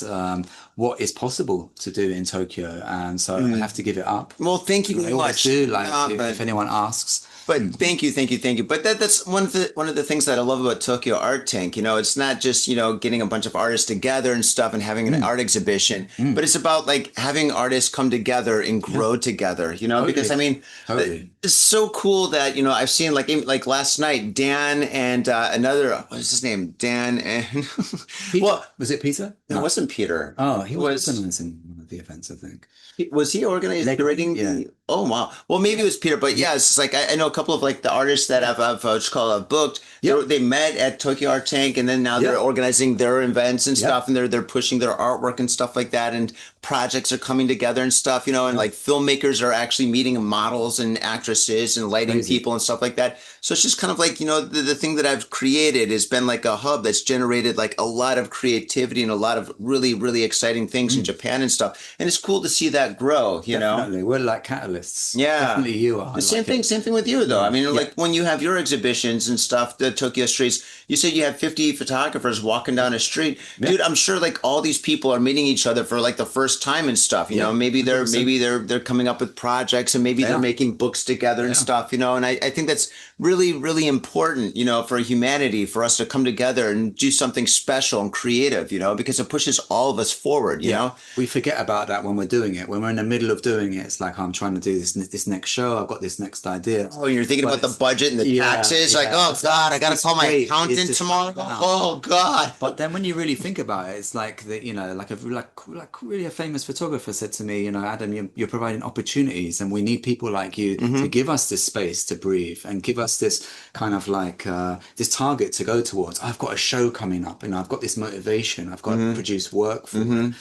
what is possible to do in Tokyo. And so I have to give it up. Well, thank you I very always much. do, like, if anyone asks. But thank you. But that's one of the things that I love about Tokyo Art Tank. It's not just, getting a bunch of artists together and stuff and having an art exhibition, but it's about like having artists come together and grow together, because I mean, Totally. it's so cool that, I've seen like last night, Dan and another, what's his name? Dan and, Peter? well, Was it Peter? it wasn't Peter. Oh, he was was, in one of the events, I think. was he organizing Yeah. Oh wow! Well, maybe it was Peter, but yeah, it's just like I know a couple of like the artists that I've booked. Yeah. They met at Tokyo Art Tank, and then now they're organizing their events and stuff, and they're pushing their artwork and stuff like that, and projects are coming together and stuff, and like filmmakers are actually meeting models and actresses and lighting people and stuff like that. So it's just kind of like the thing that I've created has been like a hub that's generated like a lot of creativity and a lot of really really exciting things in Japan and stuff, and it's cool to see that grow. Definitely. We're like catalysts. Yeah. Definitely you are. The same thing with you though. I mean, like when you have your exhibitions and stuff, the Tokyo streets, you said you have 50 photographers walking down a street. Dude, I'm sure like all these people are meeting each other for like the first time and stuff, maybe they're coming up with projects and maybe they're making books together and stuff, and I think that's really, really important, for humanity, for us to come together and do something special and creative, because it pushes all of us forward, you know? We forget about that when we're doing it. When we're in the middle of doing it, it's like, I'm trying to do this next show. I've got this next idea. Oh, you're thinking about the budget and the taxes. Like, oh God, I got to call my accountant tomorrow. Oh God. But then when you really think about it, it's like that, like really a famous photographer said to me, Adam, you're providing opportunities, and we need people like you to give us this space to breathe and give us this kind of like this target to go towards. I've got a show coming up, I've got this motivation. I've got to produce work for it.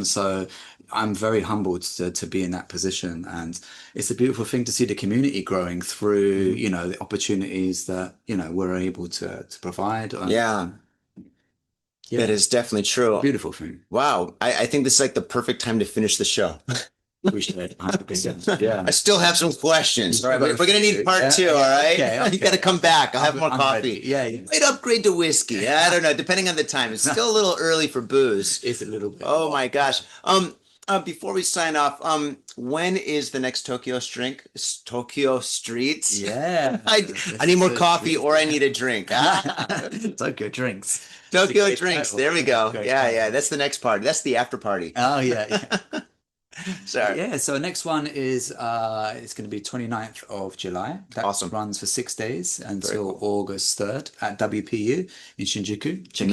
So I'm very humbled to be in that position, and it's a beautiful thing to see the community growing through, the opportunities that, we're able to provide. That is definitely true. Beautiful thing. Wow. I think this is like the perfect time to finish the show. We should. 100%. Yeah. I still have some questions. All right, but we're going to need part two, all right? Okay. You got to come back. I'll have more I'm coffee. ready. Yeah. Might upgrade to whiskey. I don't know, depending on the time. It's still a little early for booze. It's a little bit. Oh my gosh. Before we sign off, when is the next Tokyo Tokyo Streets? Yeah. I need more coffee or I need a drink. Tokyo drinks. Tokyo drinks. There we go. Okay. Yeah. That's the next party. That's the after party. Oh, yeah. Sorry. Yeah, so next one is it's going to be 29th of July. That Awesome. runs for 6 days until August 3rd at WPU in Shinjuku. Check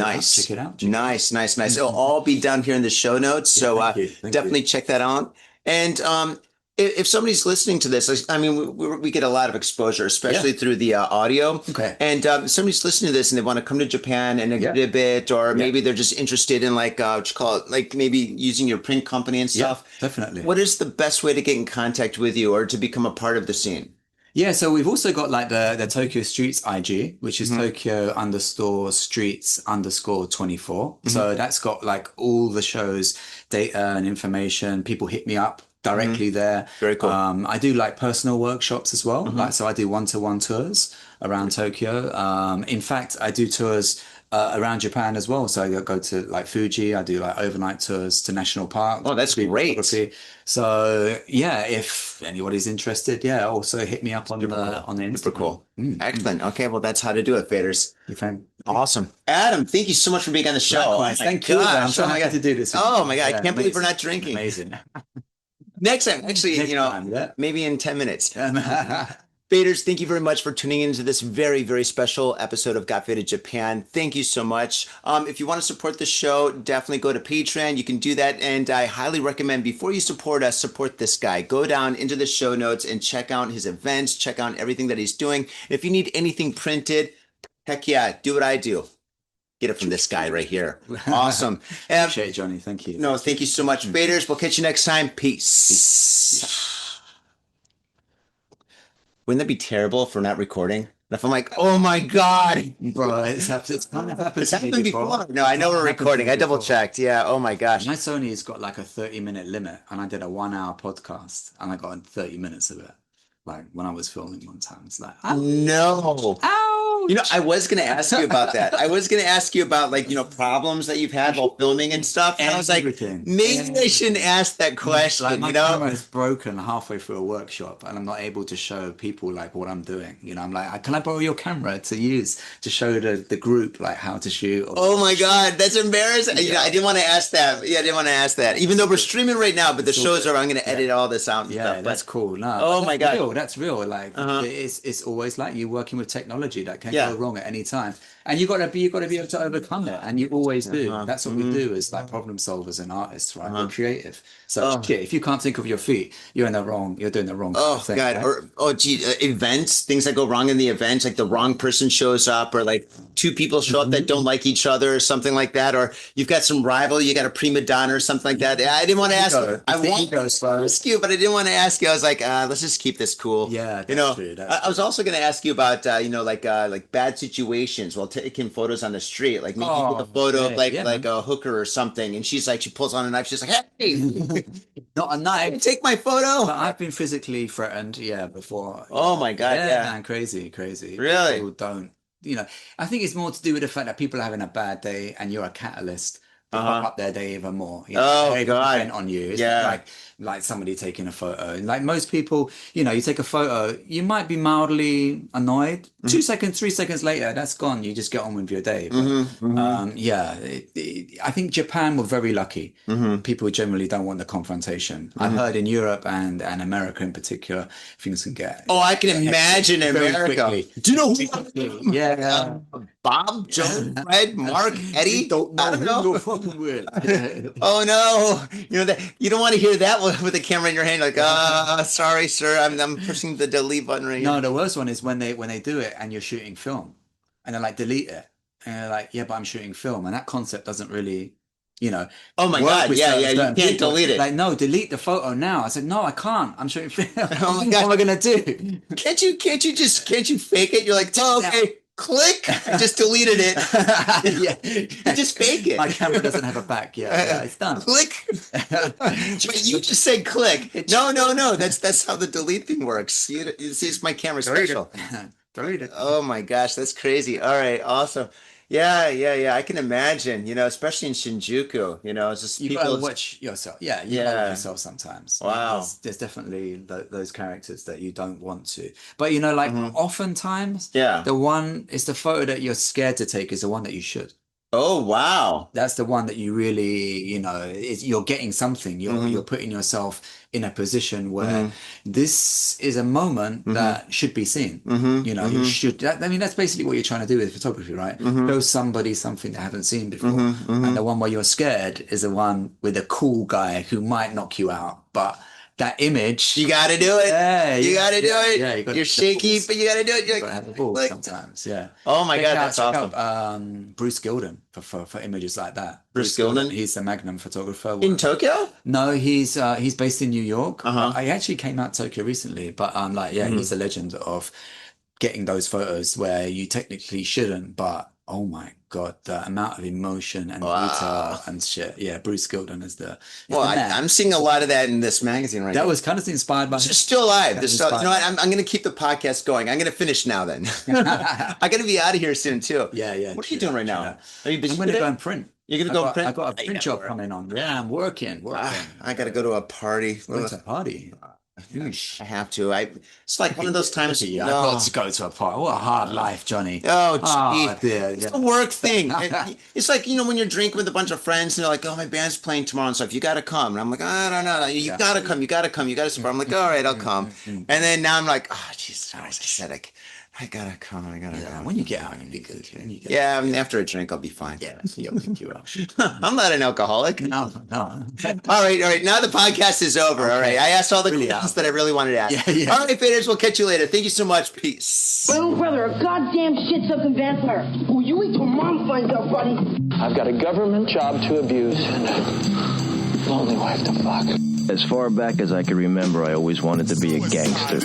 it out. Nice. It'll all be down here in the show notes. So Thank definitely check that out. And if somebody's listening to this, I mean, we get a lot of exposure, especially through the audio. Okay. And somebody's listening to this and they want to come to Japan and exhibit, or maybe they're just interested in like, what you call it, like maybe using your print company and stuff. Yeah, definitely. What is the best way to get in contact with you or to become a part of the scene? Yeah, so we've also got like the Tokyo Streets IG, which is Tokyo_Streets_24. So that's got like all the shows, data and information. People hit me up directly there. Very cool. I do like personal workshops as well. Like, so I do one-to-one tours around Tokyo. In fact, I do tours around Japan as well. So I go to like Fuji. I do like overnight tours to national parks. Oh, that's great. So yeah, if anybody's interested, also hit me up on the Instagram. Super cool. Excellent. Okay, well, that's how to do it, faders. Awesome. Adam, thank you so much for being on the show. Likewise. Thank you. I'm so happy to do this. Oh my God, I can't believe we're not drinking. Amazing. Next time, actually, maybe in 10 minutes. Faders, thank you very much for tuning into this very, very special episode of Got Faded Japan. Thank you so much. If you want to support the show, definitely go to Patreon. You can do that. And I highly recommend, before you support us, support this guy. Go down into the show notes and check out his events, check out everything that he's doing. If you need anything printed, heck yeah, do what I do. Get it from this guy right here. Awesome. Appreciate it, Johnny. Thank you. No, thank you so much, Faders. We'll catch you next time. Peace. Wouldn't that be terrible if we're not recording? If I'm like, oh my God. Bro, it's happened before. No, I know we're recording. I double checked. Yeah. Oh my gosh. My Sony's got like a 30-minute limit, and I did a 1-hour podcast and I got 30 minutes of it. Like when I was filming one time, it's like, no. Ow! You know, I was going to ask you about that. I was going to ask you about, like, you know, problems that you've had while filming and stuff. And I was like, maybe I shouldn't ask that question. Like my you know, camera is broken halfway through a workshop, and I'm not able to show people like what I'm doing. You know, I'm like, can I borrow your camera to use to show the group like how to shoot? Or, oh my God, that's embarrassing. You know, I didn't want to ask that. Yeah, I didn't want to ask that. Even though we're streaming right now, but the show's over. I'm going to edit all this out. And yeah, stuff, that's cool. No, oh my God, that's real. Like it's always like you working with technology that can Yeah. go wrong at any time, and you got to be able to overcome it, and you always do. That's what we do as like problem solvers and artists, right? We're creative. So shit, if you can't think of your feet, you're doing the wrong Oh thing. God! Right? Events, things that go wrong in the event, like the wrong person shows up, or like two people show up that don't like each other, or something like that, or you've got some rival, you got a prima donna or something like that. I didn't want to ask. I want to ask you, but I didn't want to ask you. I was like, let's just keep this cool. Yeah, you know. true, I was also going to ask you about you know, like bad situations while taking photos on the street, like maybe you take a photo of like a hooker or something, and she pulls on a knife. She's like, hey. Not a knife. Take my photo. But I've been physically threatened, before. Oh my God, yeah. Man, crazy. Really? People don't, you know, I think it's more to do with the fact that people are having a bad day and you're a catalyst to fuck up their day even more. You know, Oh God. depend on you. It's like somebody taking a photo. Like most people, you know, you take a photo, you might be mildly annoyed. 2 seconds, 3 seconds later, that's gone. You just get on with your day. But, I think Japan were very lucky. People generally don't want the confrontation. I've heard in Europe and America in particular, things can get. Oh, I can imagine very America. quickly. Do you know who? Yeah. Bob, Joe, Fred, Mark, Eddie. I don't know. You're fucking weird. Oh no! You know that you don't want to hear that with a camera in your hand. Like, sorry, sir, I'm pushing the delete button right No, now. the worst one is when they do it and you're shooting film, and they're like, delete it, and you're like, yeah, but I'm shooting film, and that concept doesn't really, you know. Oh my work God! with Yeah, certain you can't people. delete it. Like, no, delete the photo now. I said, no, I can't. I'm shooting film. Oh my God. What am I gonna do? Can't you fake it? You're like, oh, okay, click. I just deleted it. Yeah, You just fake it. my camera doesn't have a back yet. Yeah, it's done. Click. But you just said click. No. That's how the delete thing works. See, it's my camera special. Delete it. Oh my gosh, that's crazy. All right, awesome. Yeah. I can imagine, you know, especially in Shinjuku, you know, it's just You people. gotta watch yourself. Yeah, you gotta Yeah. watch yourself sometimes. Wow. There's definitely those characters that you don't want to. But you know, like oftentimes, Yeah. the one is the photo that you're scared to take is the one that you should. Oh wow. That's the one that you really, you know, you're getting something. You're putting yourself in a position where this is a moment that should be seen. You know, you should. I mean, that's basically what you're trying to do with photography, right? Show somebody something they haven't seen before. And the one where you're scared is the one with a cool guy who might knock you out, but that image, You got to do it. Yeah, you got to do it. Yeah, you got. You're shaky, but you got to do it. You're You gotta have the balls like, sometimes, yeah. oh my Check God, out- that's check awesome. out, Bruce Gilden for images like that. Bruce Gilden? He's a Magnum photographer. In Tokyo? No, he's based in New York. Uh-huh. I actually came out to Tokyo recently, but he's a legend of getting those photos where you technically shouldn't, but oh my God, the amount of emotion and detail and shit. Yeah, Bruce Gilden is the man. I'm seeing a lot of that in this magazine right now. That was kind of inspired by. They're still alive. That You was know what? I'm going to keep the podcast going. I'm going to finish now then. I got to be out of here soon too. Yeah. What are you doing right now? Are you busy I'm going to today? go and print. You're going to go and print? I got a print job coming on. Yeah, I'm working. I got to go to a party. Going to a party. I have to. It's like one of those times. I got to go to a party. What a hard life, Johnny. Oh, Oh, gee. dear. It's a work thing. It's like, you know, when you're drinking with a bunch of friends and they're like, oh, my band's playing tomorrow and stuff. You got to come. And I'm like, I don't know. You got to come. You got to come. You got to support. I'm like, all right, I'll come. And then now I'm like, oh, Jesus Christ, I said I got to come. I got to come. When you get out, you'll be good. When you get Yeah, I mean, after a drink, I'll be fine. Yeah, you'll pick you up. I'm not an alcoholic. No. All right. Now the podcast is over. All right. I asked all the questions that I really wanted to ask. Yeah. All right, faders. We'll catch you later. Thank you so much. Peace. My own brother, a goddamn shit-sucking vampire. Oh, you wait till mom finds out, buddy. I've got a government job to abuse and a lonely wife to fuck. As far back as I can remember, I always wanted to be a gangster.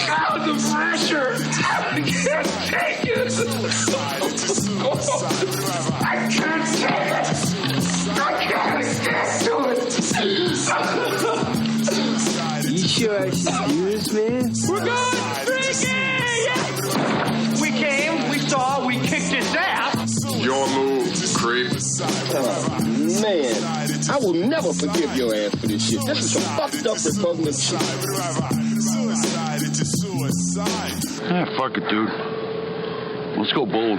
God, the pressure! I can't take it! I can't take it! I can't get to it! You sure? Excuse me? We're going freaky! We I will never forgive your ass for this shit. This is some fucked up repugnant shit. Ah, fuck it, dude. Let's go bold.